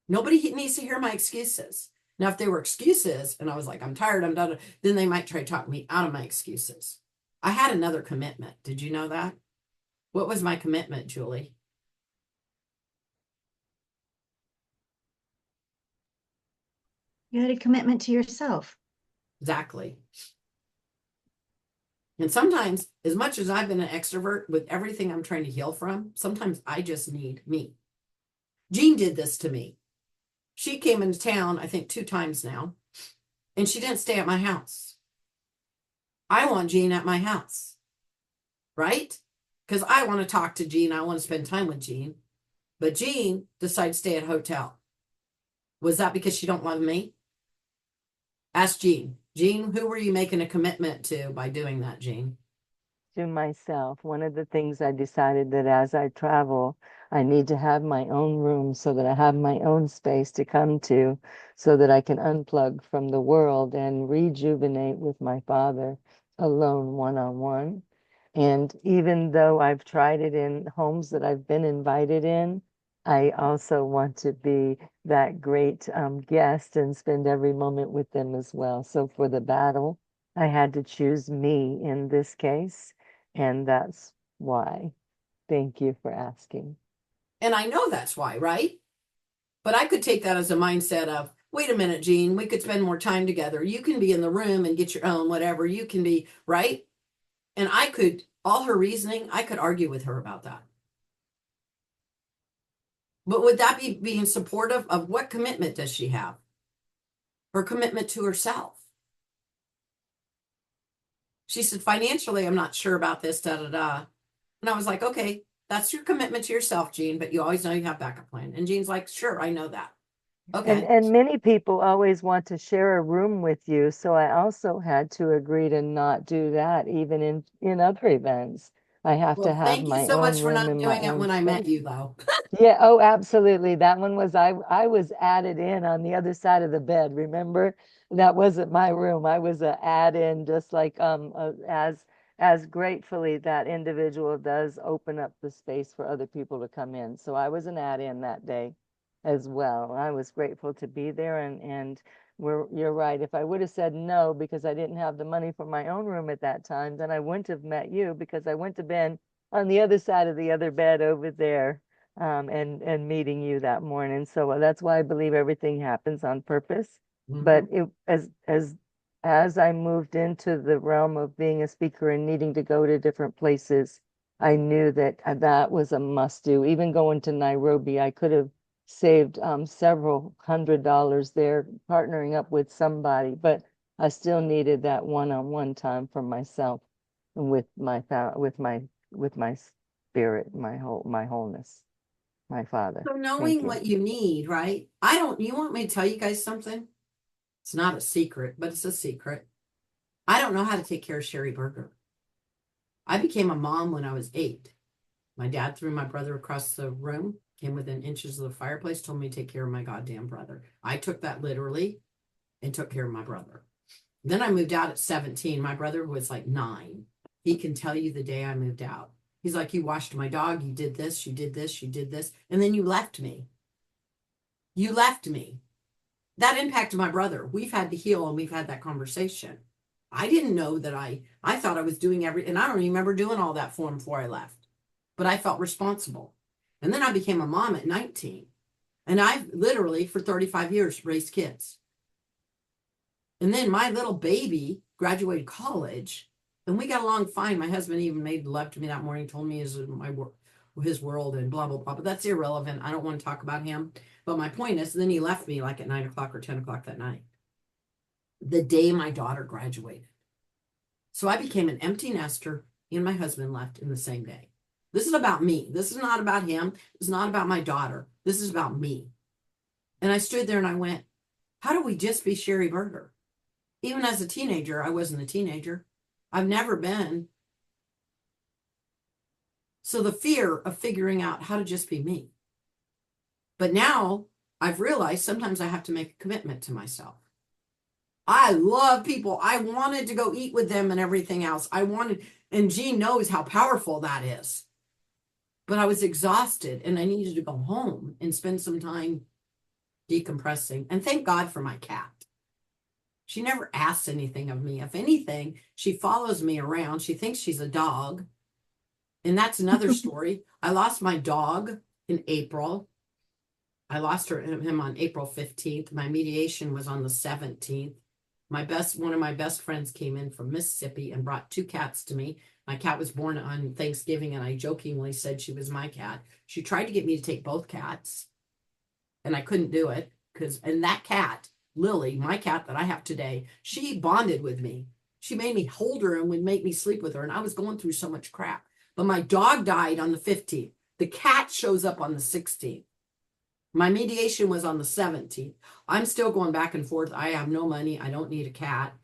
A: Nobody needs to hear my excuses. Now, if they were excuses and I was like, I'm tired, I'm done, then they might try to talk me out of my excuses. I had another commitment. Did you know that? What was my commitment, Julie?
B: You had a commitment to yourself.
A: Exactly. And sometimes, as much as I've been an extrovert with everything I'm trying to heal from, sometimes I just need me. Jean did this to me. She came into town, I think 2 times now, and she didn't stay at my house. I want Jean at my house, right? Because I want to talk to Jean. I want to spend time with Jean. But Jean decided to stay at a hotel. Was that because she don't love me? Ask Jean. Jean, who were you making a commitment to by doing that, Jean?
D: To myself. One of the things I decided that as I travel, I need to have my own room so that I have my own space to come to, so that I can unplug from the world and rejuvenate with my father alone, one-on-one. And even though I've tried it in homes that I've been invited in, I also want to be that great guest and spend every moment with them as well. So for the battle, I had to choose me in this case, and that's why. Thank you for asking.
A: And I know that's why, right? But I could take that as a mindset of, wait a minute, Jean, we could spend more time together. You can be in the room and get your own, whatever. You can be, right? And I could, all her reasoning, I could argue with her about that. But would that be being supportive of what commitment does she have? Her commitment to herself. She said, financially, I'm not sure about this, da da da. And I was like, okay, that's your commitment to yourself, Jean, but you always know you have backup plan. And Jean's like, sure, I know that. Okay.
D: And many people always want to share a room with you. So I also had to agree to not do that, even in other events. I have to
A: Well,
D: have
A: thank you
D: my
A: so much
D: own
A: for
D: room
A: not
D: in my
A: doing it
D: own
A: when I met
D: space.
A: you, though.
D: Yeah, oh, absolutely. That one was I was added in on the other side of the bed. Remember? That wasn't my room. I was a add-in, just like as gratefully that individual does open up the space for other people to come in. So I was an add-in that day as well. I was grateful to be there, and you're right. If I would have said no because I didn't have the money for my own room at that time, then I wouldn't have met you, because I wouldn't have been on the other side of the other bed over there, and meeting you that morning. So that's why I believe everything happens on purpose. But
A: Mhm.
D: it as I moved into the realm of being a speaker and needing to go to different places, I knew that that was a must do. Even going to Nairobi, I could have saved several $100s there partnering up with somebody, but I still needed that one-on-one time for myself and with my spirit, my wholeness, my Father.
A: So
D: Thank
A: knowing
D: you.
A: what you need, right? You want me to tell you guys something? It's not a secret, but it's a secret. I don't know how to take care of Sherry Berger. I became a mom when I was 8. My dad threw my brother across the room, came within inches of the fireplace, told me to take care of my goddamn brother. I took that literally and took care of my brother. Then I moved out at 17. My brother was like 9. He can tell you the day I moved out. He's like, you washed my dog, you did this, you did this, you did this, and then you left me. You left me. That impacted my brother. We've had to heal, and we've had that conversation. I didn't know that I thought I was doing and I don't remember doing all that for him before I left, but I felt responsible. And then I became a mom at 19, and I've literally for 35 years raised kids. And then my little baby graduated college, and we got along fine. My husband even made love to me that morning, told me his world and blah, blah, blah. But that's irrelevant. I don't want to talk about him. But my point is, then he left me like at 9 o'clock or 10 o'clock that night, the day my daughter graduated. So I became an empty nester, and my husband left in the same day. This is about me. This is not about him. It's not about my daughter. This is about me. And I stood there and I went, how do we just be Sherry Berger? Even as a teenager, I wasn't a teenager. I've never been. So the fear of figuring out how to just be me. But now I've realized sometimes I have to make a commitment to myself. I love people. I wanted to go eat with them and everything else. And Jean knows how powerful that is. But I was exhausted and I needed to go home and spend some time decompressing. And thank God for my cat. She never asks anything of me. If anything, she follows me around. She thinks she's a dog. And that's another story. I lost my dog in April. I lost him on April 15th. My mediation was on the 17th. One of my best friends came in from Mississippi and brought 2 cats to me. My cat was born on Thanksgiving, and I jokingly said she was my cat. She tried to get me to take both cats, and I couldn't do it and that cat, Lily, my cat that I have today, she bonded with me. She made me hold her and would make me sleep with her, and I was going through so much crap. But my dog died on the 15th. The cat shows up on the 16th. My mediation was on the 17th. I'm still going back and forth. I have no money. I don't need a cat.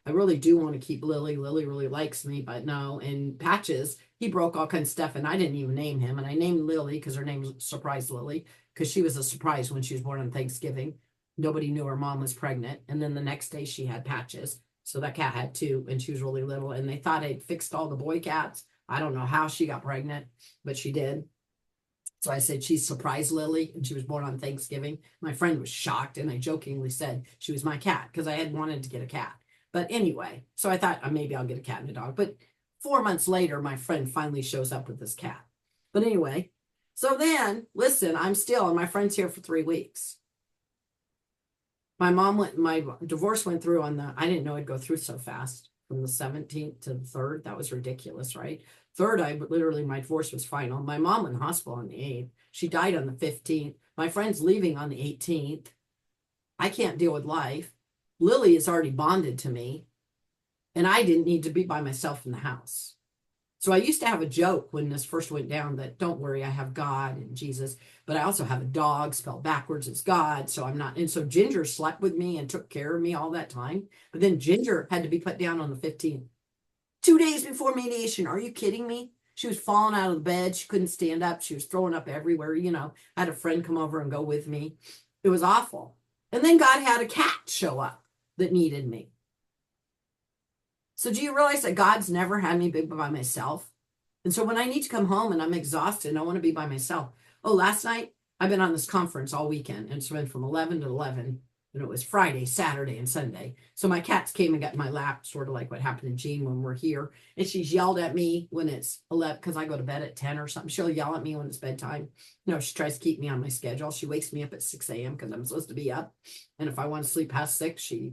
A: I really do want to keep Lily. Lily really likes me, but no. And Patches, he broke all kinds of stuff, and I didn't even name him. And I named Lily because her name's Surprise Lily, because she was a surprise when she was born on Thanksgiving. Nobody knew her mom was pregnant. And then the next day she had Patches. So that cat had 2, and she was really little. And they thought I'd fixed all the boy cats. I don't know how she got pregnant, but she did. So I said, she's Surprise Lily, and she was born on Thanksgiving. My friend was shocked, and I jokingly said she was my cat because I had wanted to get a cat. But anyway, so I thought maybe I'll get a cat and a dog. But 4 months later, my friend finally shows up with this cat. But anyway, so then, listen, and my friend's here for 3 weeks. my divorce went through I didn't know it'd go through so fast from the 17th to the 3rd. That was ridiculous, right? 3rd, my divorce was final. My mom went in the hospital on the 8th. She died on the 15th. My friend's leaving on the 18th. I can't deal with life. Lily is already bonded to me, and I didn't need to be by myself in the house. So I used to have a joke when this first went down that don't worry, I have God and Jesus, but I also have a dog spelled backwards as God. So I'm not. And so Ginger slept with me and took care of me all that time. But then Ginger had to be put down on the 15th, 2 days before mediation. Are you kidding me? She was falling out of the bed. She couldn't stand up. She was throwing up everywhere. I had a friend come over and go with me. It was awful. And then God had a cat show up that needed me. So do you realize that God's never had me be by myself? And so when I need to come home and I'm exhausted and I want to be by myself. Oh, last night I've been on this conference all weekend, and it's been from 11 to 11, and it was Friday, Saturday, and Sunday. So my cats came and got in my lap, sort of like what happened to Jean when we're here. And she's yelled at me when it's 11, because I go to bed at 10 or something. She'll yell at me when it's bedtime. She tries to keep me on my schedule. She wakes me up at 6 a.m. because I'm supposed to be up. And if I want to sleep past 6, she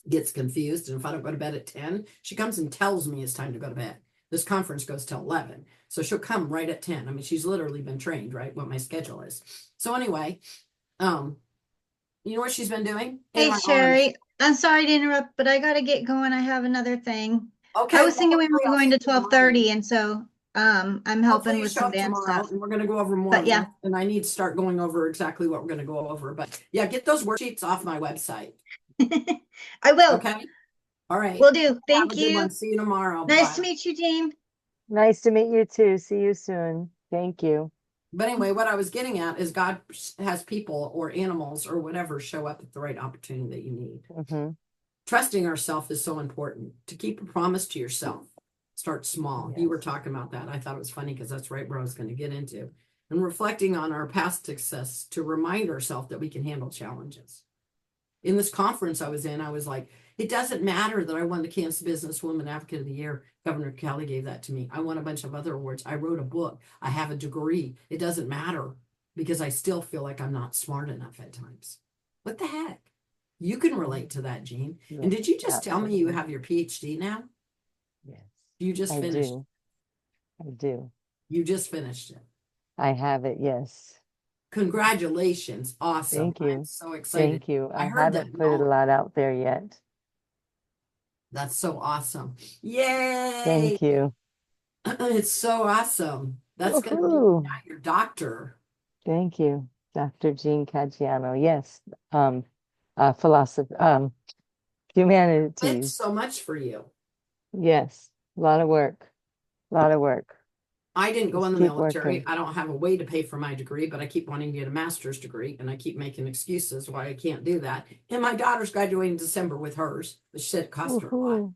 A: gets confused. And if I don't go to bed at 10, she comes and tells me it's time to go to bed. This conference goes till 11. So she'll come right at 10. I mean, she's literally been trained, right? What my schedule is. So anyway, you know what she's been doing?
B: Hey, Sherry, I'm sorry to interrupt, but I got to get going. I have another thing.
A: Okay.
B: I was thinking we were
A: hopefully I'll
B: going to
A: see you tomorrow.
B: 12:30, and so I'm
A: Hopefully
B: helping
A: you
B: with
A: show
B: some
A: up
B: dance
A: tomorrow,
B: stuff.
A: and we're going to go over more.
B: But yeah.
A: And I need to start going over exactly what we're going to go over. But yeah, get those worksheets off my website.
B: I will.
A: Okay. All right.
B: Will do.
A: Have
B: Thank
A: a good
B: you.
A: one. See you tomorrow.
B: Nice
A: Bye.
B: to meet you, Jean.
D: Nice to meet you too. See you soon. Thank you.
A: But anyway, what I was getting at is God has people or animals or whatever show up at the right opportunity that you need.
D: Mm-hmm.
A: Trusting ourselves is so important. To keep a promise to yourself. Start small.
D: Yes.
A: You were talking about that. I thought it was funny because that's right where I was going to get into. And reflecting on our past success to remind ourselves that we can handle challenges. In this conference I was in, I was like, it doesn't matter that I won the Kansas Businesswoman Advocate of the Year. Governor Kelly gave that to me. I won a bunch of other awards. I wrote a book. I have a degree. It doesn't matter because I still feel like I'm not smart enough at times. What the heck? You can relate to that, Jean.
D: Yes,
A: and did you just tell me you
D: absolutely.
A: have your PhD now?
D: Yes.
A: You just
D: I
A: finished.
D: do. I do.
A: You just finished it.
D: I have it. Yes.
A: Congratulations. Awesome.
D: Thank you.
A: I'm so excited.
D: Thank you.
A: I
D: I
A: heard
D: haven't
A: that.
D: put it a lot out there yet.
A: That's so awesome. Yay.
D: Thank you.
A: It's so awesome. That's going to
D: Woohoo.
A: be your doctor.
D: Thank you, Dr. Jean Caggiano. Yes. Philosophy,
A: It's
D: humanities.
A: so much for you.
D: Yes. A lot of work. A lot of work.
A: I didn't go
D: Just
A: in the
D: keep
A: military.
D: working.
A: I don't have a way to pay for my degree, but I keep wanting to get a master's degree, and I keep making excuses why I can't do that. And my daughter's graduating in December with hers, but she said it cost her a lot.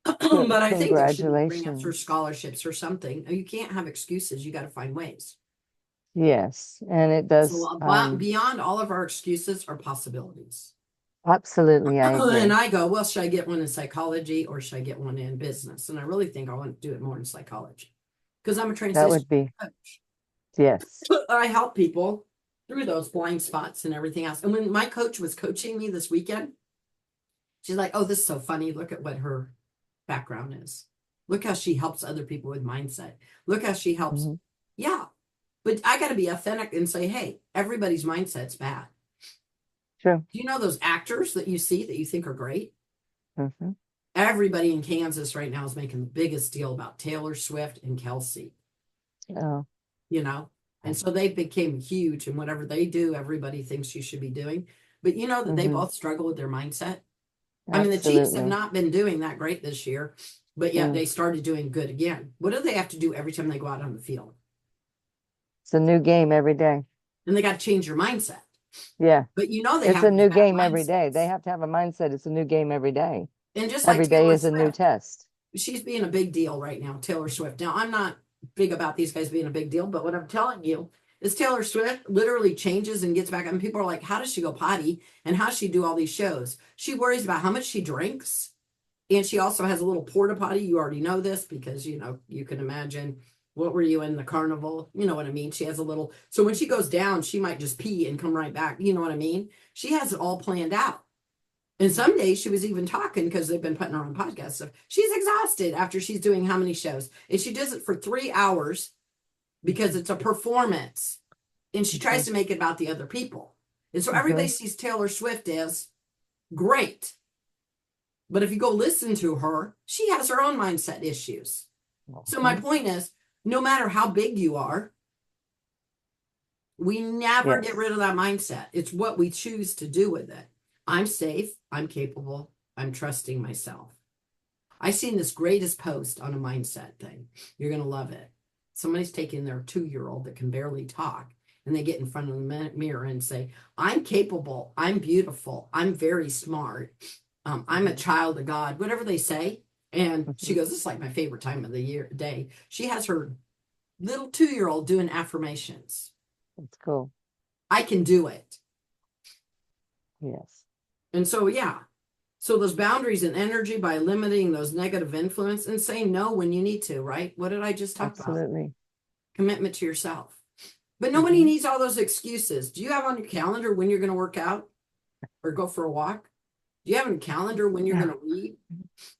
D: Woohoo.
A: But I think they should bring us her
D: Congratulations.
A: scholarships or something. You can't have excuses. You got to find ways.
D: Yes. And it does,
A: So beyond all of our excuses are possibilities.
D: absolutely, I agree.
A: And I go, well, should I get one in psychology or should I get one in business? And I really think I want to do it more in psychology because I'm a
D: That
A: transition
D: would be,
A: coach.
D: yes.
A: I help people through those blind spots and everything else. And when my coach was coaching me this weekend, she's like, oh, this is so funny. Look at what her background is. Look how she helps other people with mindset. Look how she helps.
D: Mhm.
A: Yeah. But I got to be authentic and say, hey, everybody's mindset's bad.
D: True.
A: Do you know those actors that you see that you think are great?
D: Mhm.
A: Everybody in Kansas right now is making the biggest deal about Taylor Swift and Kelsey,
D: Oh,
A: and so they became huge, and whatever they do, everybody thinks you should be doing. But you know that they
D: Mhm.
A: both struggle with their mindset. I mean, the Chiefs have
D: absolutely.
A: not been doing that great this year, but yet
D: Mm.
A: they started doing good again. What do they have to do every time they go out on the field?
D: It's a new game every day.
A: And they got to change your mindset.
D: Yeah.
A: But you know they
D: It's
A: have
D: a
A: these
D: new
A: bad
D: game every day. They
A: mindsets.
D: have to have a mindset. It's a new game every day.
A: And just like
D: Every day
A: Taylor
D: is a new
A: Swift,
D: test.
A: she's being a big deal right now, Taylor Swift. Now, I'm not big about these guys being a big deal, but what I'm telling you is Taylor Swift literally changes and gets back. I mean, people are like, how does she go potty? And how does she do all these shows? She worries about how much she drinks. And she also has a little porta potty. You already know this because, you can imagine what were you in the carnival? You know what I mean? She has a little, so when she goes down, she might just pee and come right back. You know what I mean? She has it all planned out. And some days she was even talking because they've been putting her on podcasts. So she's exhausted after she's doing how many shows? And she does it for 3 hours because it's a performance. And she tries to make it about the other people. And so everybody sees Taylor Swift as great. But if you go listen to her, she has her own mindset issues. So my point is, no matter how big you are, we never get rid of that mindset. It's what we choose to do with it. I'm safe. I'm capable. I'm trusting myself. I seen this greatest post on a mindset thing. You're going to love it. Somebody's taking their 2-year-old that can barely talk, and they get in front of the mirror and say, I'm capable. I'm beautiful. I'm very smart. I'm a child of God, whatever they say. And she goes, this is like my favorite time of the day. She has her little 2-year-old doing affirmations.
D: That's cool.
A: I can do it.
D: Yes.
A: And so, yeah. So those boundaries and energy by limiting those negative influence and saying no when you need to, right? What did I just talk about?
D: Absolutely.
A: Commitment to yourself. But nobody needs all those excuses. Do you have on your calendar when you're going to work out or go for a walk? Do you have in calendar when you're going to read?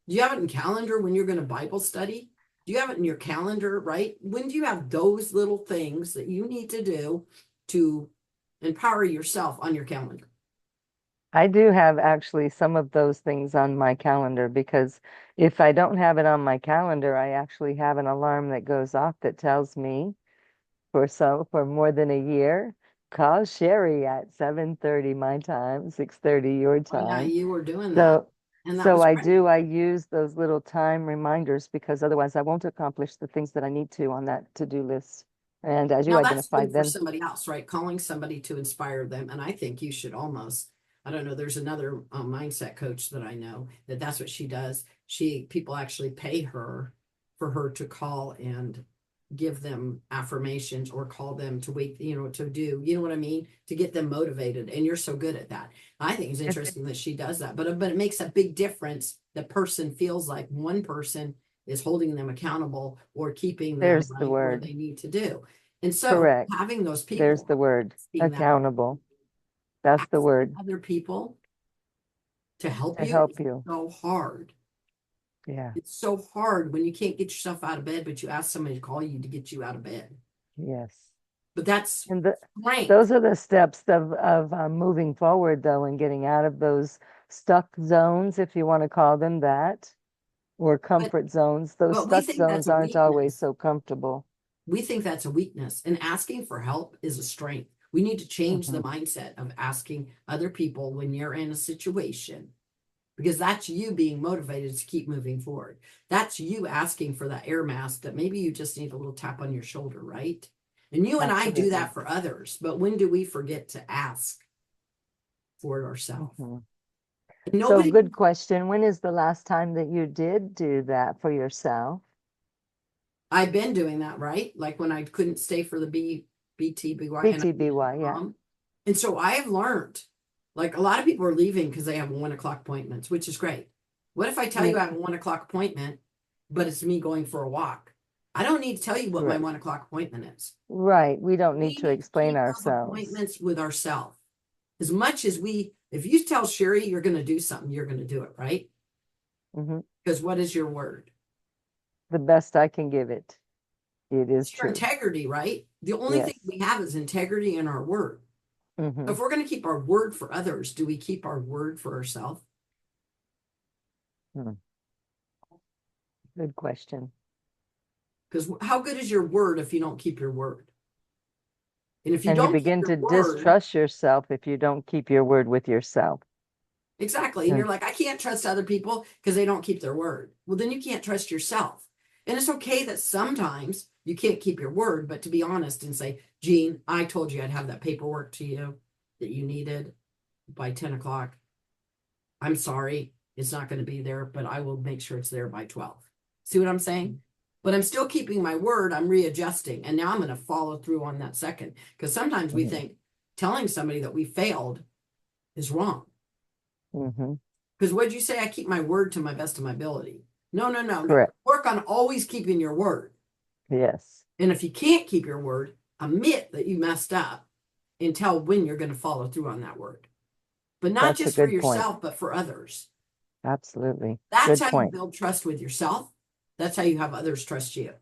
A: Do you have it in calendar when you're going to Bible study? Do you have it in your calendar, right? When do you have those little things that you need to do to empower yourself on your calendar?
D: I do have actually some of those things on my calendar, because if I don't have it on my calendar, I actually have an alarm that goes off that tells me for more than a year, call Sherry at 7:30 my time, 6:30 your
A: Oh, yeah,
D: time.
A: you were doing that. And that was
D: I
A: great.
D: I use those little time reminders, because otherwise I won't accomplish the things that I need to on that to-do list. And as you
A: Now that's
D: identified
A: good for
D: them,
A: somebody else, right? Calling somebody to inspire them. And I think you should almost, I don't know, there's another mindset coach that I know that's what she does. People actually pay her for her to call and give them affirmations or call them to wait, to do, you know what I mean? To get them motivated. And you're so good at that. I think it's interesting that she does that, but it makes a big difference. The person feels like one person is holding them accountable or keeping them
D: there's the
A: right where
D: word.
A: they need to do. And so
D: Correct.
A: having those people,
D: There's the word.
A: seeing that,
D: Accountable. That's the
A: asking
D: word.
A: other people to help
D: To
A: you
D: help
A: is
D: you.
A: so hard.
D: Yeah.
A: It's so hard when you can't get yourself out of bed, but you ask somebody to call you to get you out of bed.
D: Yes.
A: But that's
D: And
A: strength.
D: those are the steps of moving forward, though, and getting out of those stuck zones, if you want to call them that, or comfort zones. Those
A: but we
D: stuck
A: think that's
D: zones
A: a
D: aren't always
A: weakness.
D: so comfortable.
A: We think that's a weakness, and asking for help is a strength. We need to change the mindset of asking other people when you're in a situation, because that's you being motivated to keep moving forward. That's you asking for that air mask that maybe you just need a little tap on your shoulder, right? And you and I do that for others, but when do we forget to ask for it ourselves?
D: So good question. When is the last time that you did do that for yourself?
A: I've been doing that, right? Like when I couldn't stay for the BTBY.
D: BTBY, yeah.
A: And so I have learned, like a lot of people are leaving because they have 1 o'clock appointments, which is great. What if I tell you I have a 1 o'clock appointment, but it's me going for a walk? I don't need to tell you what my 1 o'clock appointment is.
D: Right. We don't need to explain
A: keep those
D: ourselves.
A: appointments with ourselves. As much as if you tell Sherry you're going to do something, you're going to do it, right? Because what is your word?
D: The best I can give it. It is
A: your integrity, right? The only thing we have is integrity in our word. So if we're going to keep our word for others, do we keep our word for ourselves?
D: Good question.
A: Because how good is your word if you don't keep your word? And if you
D: don't begin to distrust yourself if you don't keep your word with yourself.
A: Exactly. And you're like, I can't trust other people because they don't keep their word. Well, then you can't trust yourself. And it's okay that sometimes you can't keep your word, but to be honest and say, Jean, I told you I'd have that paperwork to you that you needed by 10 o'clock. I'm sorry, it's not going to be there, but I will make sure it's there by 12. See what I'm saying? But I'm still keeping my word. I'm readjusting. And now I'm going to follow through on that second. Because sometimes we think telling somebody that we failed is wrong. Because what'd you say? I keep my word to my best of my ability. No.
D: Correct.
A: Work on always keeping your word.
D: Yes.
A: And if you can't keep your word, admit that you messed up and tell when you're going to follow through on that word. But not
D: That's a
A: just for
D: good point.
A: yourself, but for others.
D: Absolutely.
A: That's
D: Good
A: how you
D: point.
A: build trust with yourself. That's how you have others trust you.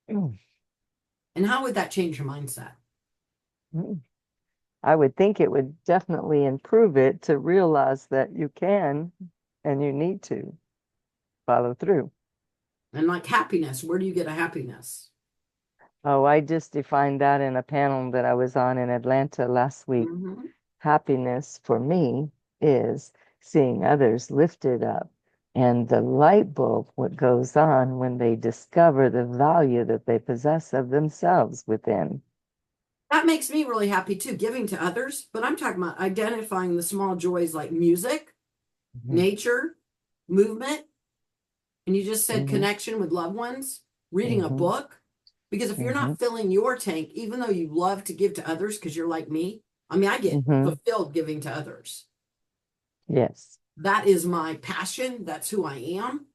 D: Mm.
A: And how would that change your mindset?
D: I would think it would definitely improve it to realize that you can and you need to follow through.
A: And like happiness, where do you get a happiness?
D: Oh, I just defined that in a panel that I was on in Atlanta last week.
A: Mm-hmm.
D: Happiness for me is seeing others lifted up and the light bulb, what goes on when they discover the value that they possess of themselves within.
A: That makes me really happy too, giving to others. But I'm talking about identifying the small joys like music,
D: Mhm.
A: nature, movement. And you just said
D: Mhm.
A: connection with loved ones, reading a
D: Mhm.
A: book. Because if you're
D: Mhm.
A: not filling your tank, even though you love to give to others because you're like me, I mean, I get
D: Mhm.
A: fulfilled giving to others.
D: Yes.
A: That is my passion. That's who I am.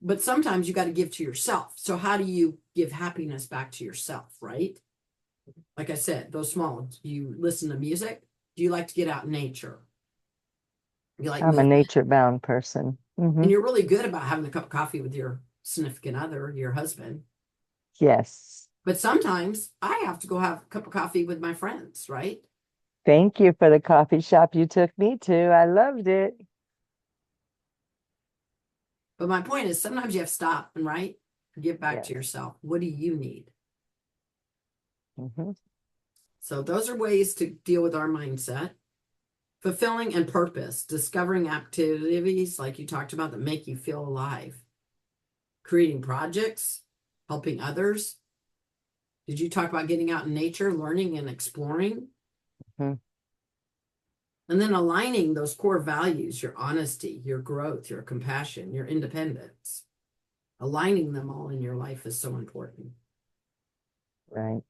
A: But sometimes you got to give to yourself. So how do you give happiness back to yourself, right? Like I said, those small ones. You listen to music. Do you like to get out in nature? You like
D: I'm a
A: movement?
D: nature-bound person.
A: And you're really good about having a cup of coffee with your significant other, your husband.
D: Yes.
A: But sometimes I have to go have a cup of coffee with my friends, right?
D: Thank you for the coffee shop you took me to. I loved it.
A: But my point is sometimes you have to stop and give back to
D: Yes.
A: yourself. What do you need?
D: Mhm.
A: So those are ways to deal with our mindset. Fulfilling and purpose, discovering activities like you talked about that make you feel alive. Creating projects, helping others. Did you talk about getting out in nature, learning and exploring?
D: Mhm.
A: And then aligning those core values, your honesty, your growth, your compassion, your independence. Aligning them all in your life is so important.
D: Right.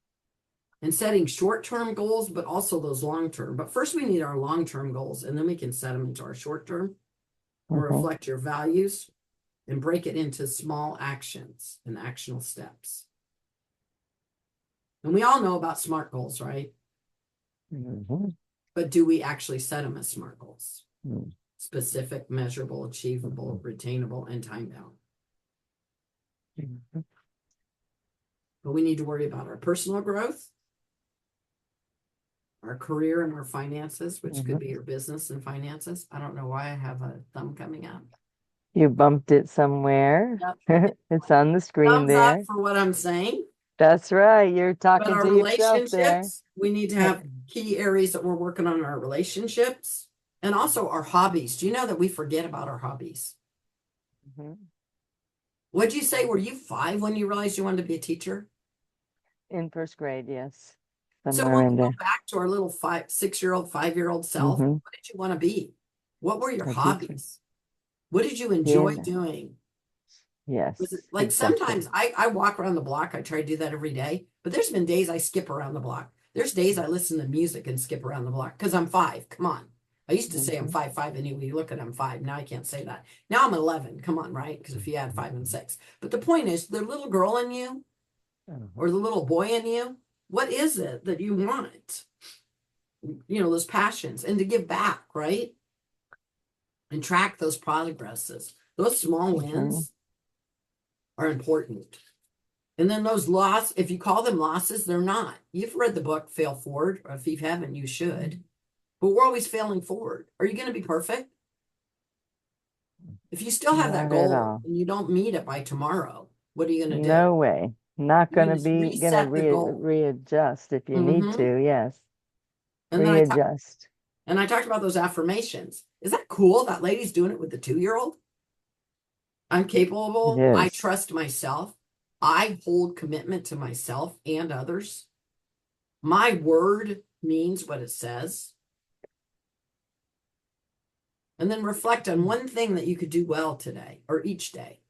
A: And setting short-term goals, but also those long-term. But first we need our long-term goals, and then we can set them into our short-term and
D: Mhm.
A: reflect your values and break it into small actions and actionable steps. And we all know about SMART goals, right?
D: Mhm.
A: But do we actually set them as SMART goals?
D: Mhm.
A: Specific, measurable, achievable, retainable, and time bound.
D: Mhm.
A: But we need to worry about our personal growth, our career and our finances, which could
D: Mhm.
A: be your business and finances. I don't know why I have a thumb coming up.
D: You bumped it somewhere.
A: Yep.
D: It's on the screen
A: Thumbs up
D: there.
A: for what I'm saying.
D: That's right. You're
A: But
D: talking
A: our
D: to yourself there.
A: relationships, we need to have key areas that we're working on our relationships and also our hobbies. Do you know that we forget about our hobbies?
D: Mhm.
A: What'd you say? Were you 5 when you realized you wanted to be a teacher?
D: In first grade, yes.
A: So
D: Somewhere
A: when
D: in
A: we go
D: there.
A: back to our little 6-year-old, 5-year-old self,
D: Mhm.
A: what did you want to be? What were your
D: A teacher.
A: hobbies? What did you enjoy
D: Yeah.
A: doing? Was it
D: Yes.
A: like
D: Exactly.
A: sometimes I walk around the block, I try to do that every day, but there's been days I skip around the block. There's days I listen to music and skip around the block because I'm 5. Come on. I used to say I'm
D: Mhm.
A: 5'5" anyway. You look at I'm 5. Now I can't say that. Now I'm 11. Come on, right? Because if you add 5 and 6. But the point is, the little girl in you
D: Mhm.
A: or the little boy in you, what is it that you want? You know, those passions and to give back, right? And track those progresses. Those small
D: Mhm.
A: wins are important. And then those loss, if you call them losses, they're not. You've read the book Fail Forward, or if you haven't, you should. But we're always failing forward. Are you going to be perfect? If you still have that
D: Not at
A: goal
D: all.
A: and you don't meet it by tomorrow, what are you going to do?
D: No way. Not
A: You're
D: gonna
A: going to
D: be gonna
A: reset the goal.
D: readjust if you need
A: Mm-hmm.
D: to. Yes.
A: And then
D: Readjust.
A: I talked about those affirmations. Is that cool? That lady's doing it with the 2-year-old. I'm
D: It
A: capable. I
D: is.
A: trust myself. I hold commitment to myself and others. My word means what it says. And then reflect on one thing that you could do well today or each day.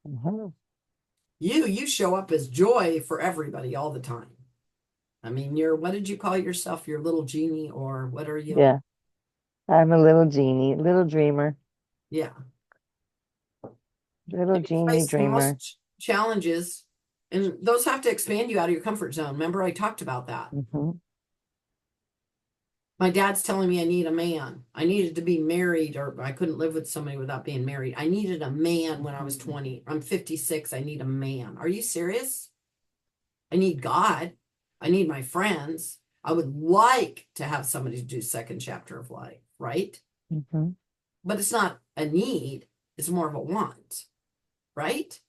D: Mhm.
A: You show up as joy for everybody all the time. I mean, what did you call yourself? Your little genie, or what are you?
D: Yeah. I'm a little genie, little dreamer.
A: Yeah.
D: Little
A: You
D: genie
A: face the
D: dreamer.
A: most challenges, and those have to expand you out of your comfort zone. Remember, I talked about that.
D: Hmm.
A: My dad's telling me I need a man. I needed to be married, or I couldn't live with somebody without being married. I needed a man when I was 20. I'm 56. I need a man. Are you serious? I need God. I need my friends. I would like to have somebody to do second chapter of life, right?
D: Hmm.
A: But it's not a need. It's more of a want, right?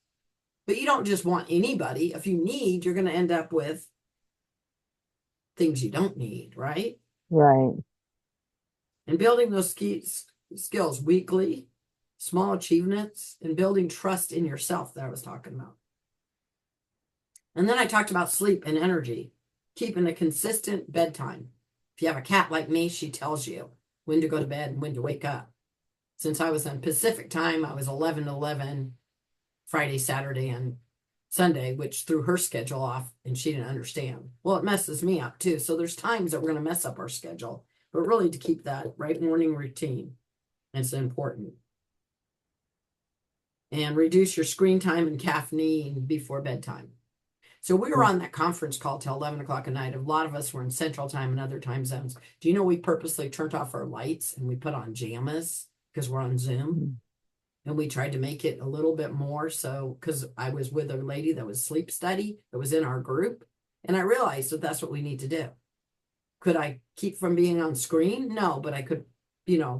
A: But you don't just want anybody. If you need, you're going to end up with things you don't need, right?
D: Right.
A: And building those skills weekly, small achievements, and building trust in yourself that I was talking about. And then I talked about sleep and energy, keeping a consistent bedtime. If you have a cat like me, she tells you when to go to bed and when to wake up. Since I was on Pacific time, I was 11 to 11, Friday, Saturday, and Sunday, which threw her schedule off and she didn't understand. Well, it messes me up too. So there's times that we're going to mess up our schedule, but really to keep that right morning routine. It's important. And reduce your screen time and caffeine before bedtime. So we were on that conference call till 11 o'clock at night. A lot of us were in Central Time and other time zones. Do you know we purposely turned off our lights and we put on jammas because we're on Zoom? And we tried to make it a little bit more so, because I was with a lady that was sleep study that was in our group. And I realized that that's what we need to do. Could I keep from being on screen? No, but I could,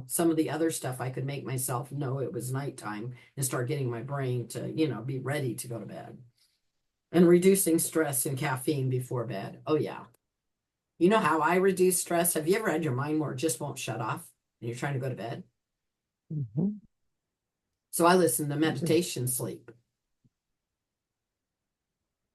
A: some of the other stuff I could make myself know it was nighttime and start getting my brain to, be ready to go to bed. And reducing stress and caffeine before bed. Oh, yeah. You know how I reduce stress? Have you ever had your mind where it just won't shut off and you're trying to go to bed?
D: Hmm.
A: So I listen to meditation sleep.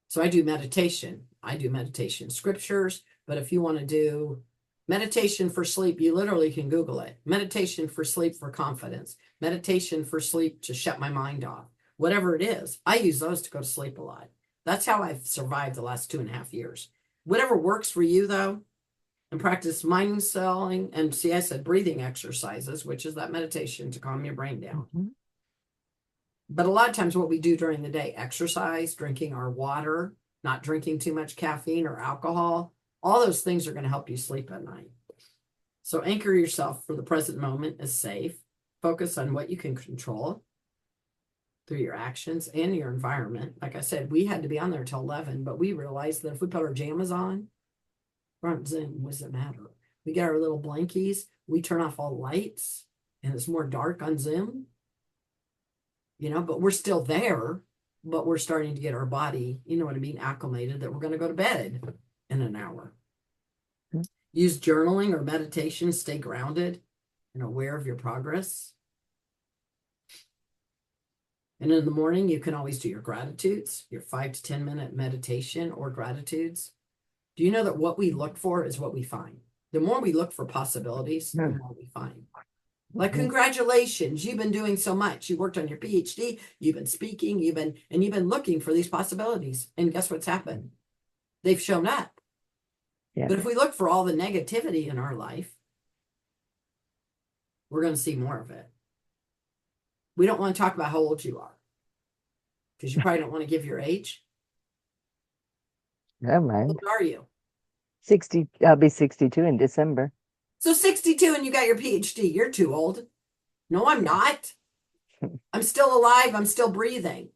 A: So I do meditation. I do meditation scriptures, but if you want to do meditation for sleep, you literally can Google it. Meditation for sleep for confidence. Meditation for sleep to shut my mind off. Whatever it is, I use those to go to sleep a lot. That's how I've survived the last 2.5 years. Whatever works for you, though, and practice mindselling. And see, I said breathing exercises, which is that meditation to calm your brain down.
D: Hmm.
A: But a lot of times what we do during the day, exercise, drinking our water, not drinking too much caffeine or alcohol, all those things are going to help you sleep at night. So anchor yourself for the present moment as safe. Focus on what you can control through your actions and your environment. Like I said, we had to be on there till 11, but we realized that if we put our jammas on, we're on Zoom, what does it matter? We get our little blankies, we turn off all lights, and it's more dark on Zoom. But we're still there, but we're starting to get our body, you know what I mean, acclimated that we're going to go to bed in an hour.
D: Mm-hmm.
A: Use journaling or meditation, stay grounded and aware of your progress. And in the morning, you can always do your gratitudes, your 5 to 10 minute meditation or gratitudes. Do you know that what we look for is what we find? The more we look for possibilities, the more we find. Like, congratulations, you've been doing so much. You worked on your PhD, you've been speaking, you've been looking for these possibilities. And guess what's happened? They've shown up.
D: Yeah.
A: But if we look for all the negativity in our life, we're going to see more of it. We don't want to talk about how old you are, because you probably don't want to give your age.
D: Never
A: How
D: mind.
A: old are you?
D: 60. I'll be 62 in December.
A: So 62 and you got your PhD. You're too old. No, I'm not. I'm still alive. I'm still breathing.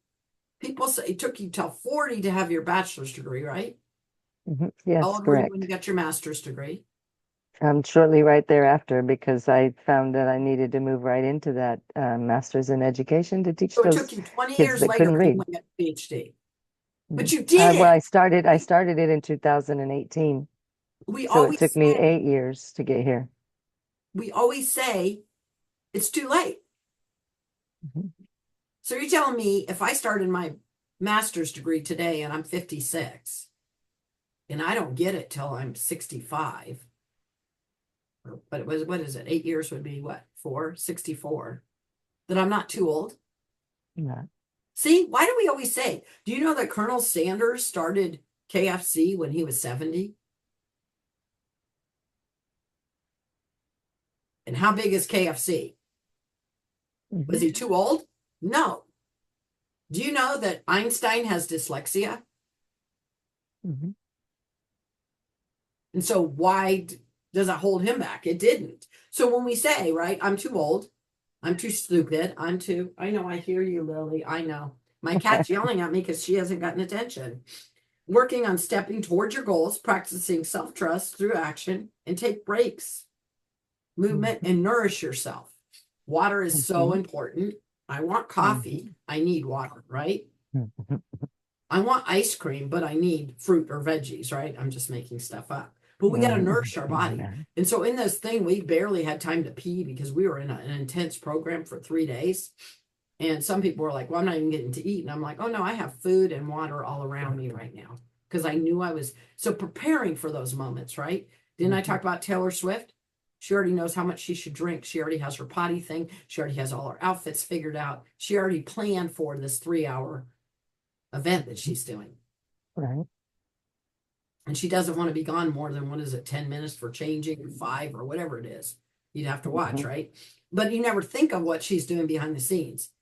A: People say it took you till 40 to have your bachelor's degree, right?
D: Yes,
A: How old were you
D: correct.
A: when you got your master's degree?
D: Shortly right thereafter, because I found that I needed to move right into that master's in education to teach
A: So it
D: those
A: took you 20
D: kids
A: years
D: that
A: later
D: couldn't
A: to
D: read.
A: get a PhD. But you did
D: Well,
A: it.
D: I started it in 2018,
A: We
D: so it took me
A: say,
D: 8 years to get here.
A: we always say it's too late.
D: Mhm.
A: So you're telling me if I started my master's degree today and I'm 56 and I don't get it till I'm 65, but it was, what is it? 8 years would be what? 64, that I'm not too old.
D: Yeah.
A: See, why do we always say, do you know that Colonel Sanders started KFC when he was 70? And how big is KFC? Was he too old? No. Do you know that Einstein has dyslexia?
D: Mhm.
A: And so why does it hold him back? It didn't. So when we say, right, I'm too old, I'm too stupid, I know, I hear you, Lily. I know. My cat's yelling at me because she hasn't gotten attention. Working on stepping towards your goals, practicing self-trust through action, and take breaks, movement, and nourish yourself. Water is so
D: Mhm.
A: important. I want coffee. I need water, right?
D: Mhm.
A: I want ice cream, but I need fruit or veggies, right? I'm just making stuff up. But we got to nourish our body. And so in this thing, we barely had time to pee because we were in an intense program for 3 days. And some people were like, well, I'm not even getting to eat. And I'm like, oh no, I have food and water all around me right now. Because I knew I was so preparing for those moments, right? Didn't I talk about Taylor Swift? She already knows how much she should drink. She already has her potty thing. She already has all her outfits figured out. She already planned for this 3-hour event that she's doing.
D: Right.
A: And she doesn't want to be gone more than, what is it, 10 minutes for changing, or 5 or whatever it is. You'd have to watch,
D: Mhm.
A: right? But you never think of what she's doing behind the scenes.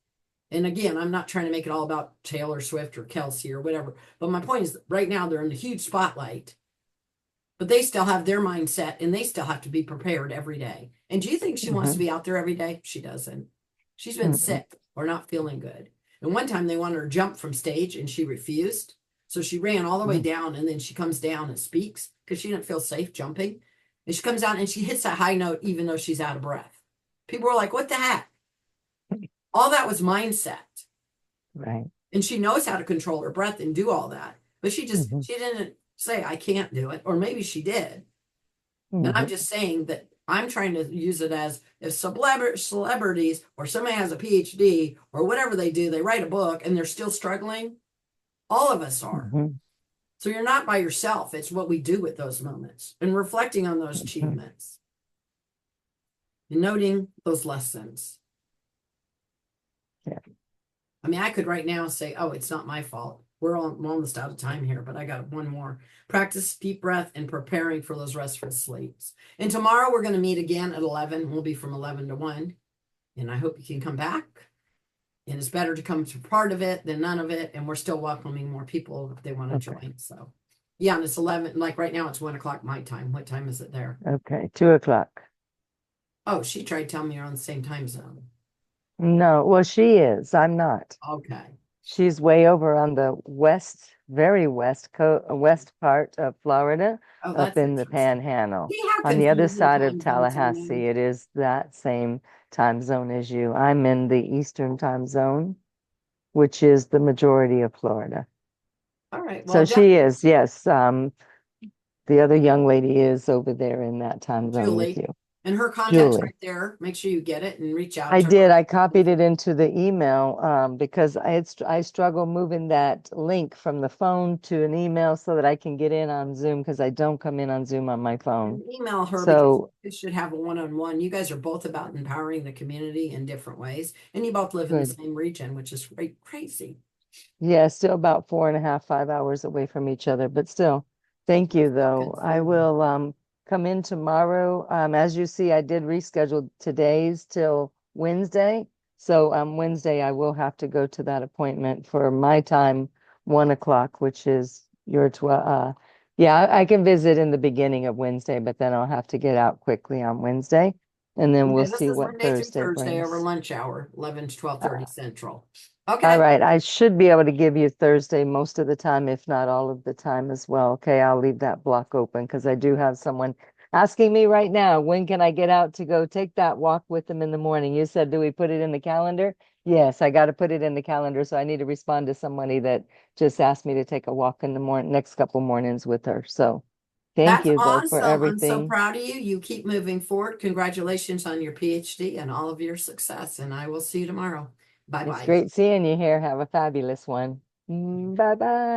A: And again, I'm not trying to make it all about Taylor Swift or Kelsey or whatever. But my point is, right now they're in the huge spotlight, but they still have their mindset and they still have to be prepared every day. And do you think she wants to
D: Mhm.
A: be out there every day? She doesn't. She's been
D: Mhm.
A: sick or not feeling good. And one time they wanted her to jump from stage and she refused. So she ran all the way
D: Mhm.
A: down and then she comes down and speaks because she didn't feel safe jumping. And she comes out and she hits that high note even though she's out of breath. People were like, what the heck? All that was mindset.
D: Right.
A: And she knows how to control her breath and do all that. But
D: Mhm.
A: she didn't say, I can't do it. Or maybe she did. And I'm
D: Mhm.
A: just saying that I'm trying to use it as if celebrities or somebody has a PhD or whatever they do, they write a book and they're still struggling. All of us are.
D: Mhm.
A: So you're not by yourself. It's what we do with those moments and reflecting on those
D: Mhm.
A: achievements and noting those lessons.
D: Yeah.
A: I mean, I could right now say, oh, it's not my fault. We're almost out of time here, but I got one more. Practice deep breath and preparing for those restful sleeps. And tomorrow we're going to meet again at 11. We'll be from 11 to 1. And I hope you can come back. And it's better to come to part of it than none of it. And we're still welcoming more people if they want to
D: Okay.
A: join. So, yeah, and it's 11. Like right now, it's 1 o'clock my time. What time is it there?
D: Okay. 2 o'clock.
A: Oh, she tried telling me you're on the same time zone.
D: No, well, she is. I'm not.
A: Okay.
D: She's way over on the very west part of Florida,
A: Oh,
D: up
A: that's
D: in the
A: interesting.
D: Panhandle.
A: See how
D: On the other
A: confusing
D: side of
A: time zones are now?
D: Tallahassee, it is that same time zone as you. I'm in the Eastern time zone, which is the majority of Florida.
A: All right.
D: So
A: Well,
D: she is, yes. The other young lady is over there in that time zone with
A: Julie,
D: you.
A: and her contact's
D: Julie.
A: right there. Make sure you get it and reach out
D: I
A: to
D: did.
A: her.
D: I copied it into the email because I struggle moving that link from the phone to an email so that I can get in on Zoom because I don't come in on Zoom on my phone.
A: And email her because
D: So
A: you should have a one-on-one. You guys are both about empowering the community in different ways, and you both live in the
D: good.
A: same region, which is crazy.
D: Yeah, still about 4.5, 5 hours away from each other, but still, thank you
A: That's still
D: though. I
A: considerable.
D: will come in tomorrow. As you see, I did reschedule today's till Wednesday. So Wednesday I will have to go to that appointment for my time, 1 o'clock, which is your 12. Yeah, I can visit in the beginning of Wednesday, but then I'll have to get out quickly on Wednesday, and then we'll
A: Okay, this
D: see
A: is
D: what
A: Monday through
D: Thursday
A: Thursday over
D: brings.
A: lunch hour, 11 to
D: Uh,
A: 12:30 Central.
D: All
A: Okay.
D: right, I should be able to give you Thursday most of the time, if not all of the time as well. Okay, I'll leave that block open because I do have someone asking me right now, when can I get out to go take that walk with them in the morning? You said, do we put it in the calendar? Yes, I got to put it in the calendar. So I need to respond to somebody that just asked me to take a walk in the next couple mornings with her. So thank
A: That's
D: you though for
A: awesome. I'm so
D: everything.
A: proud of you. You keep moving forward. Congratulations on your PhD and all of your success. And I will see you tomorrow.
D: It's
A: Bye-bye.
D: great seeing you here. Have a fabulous one. Bye bye.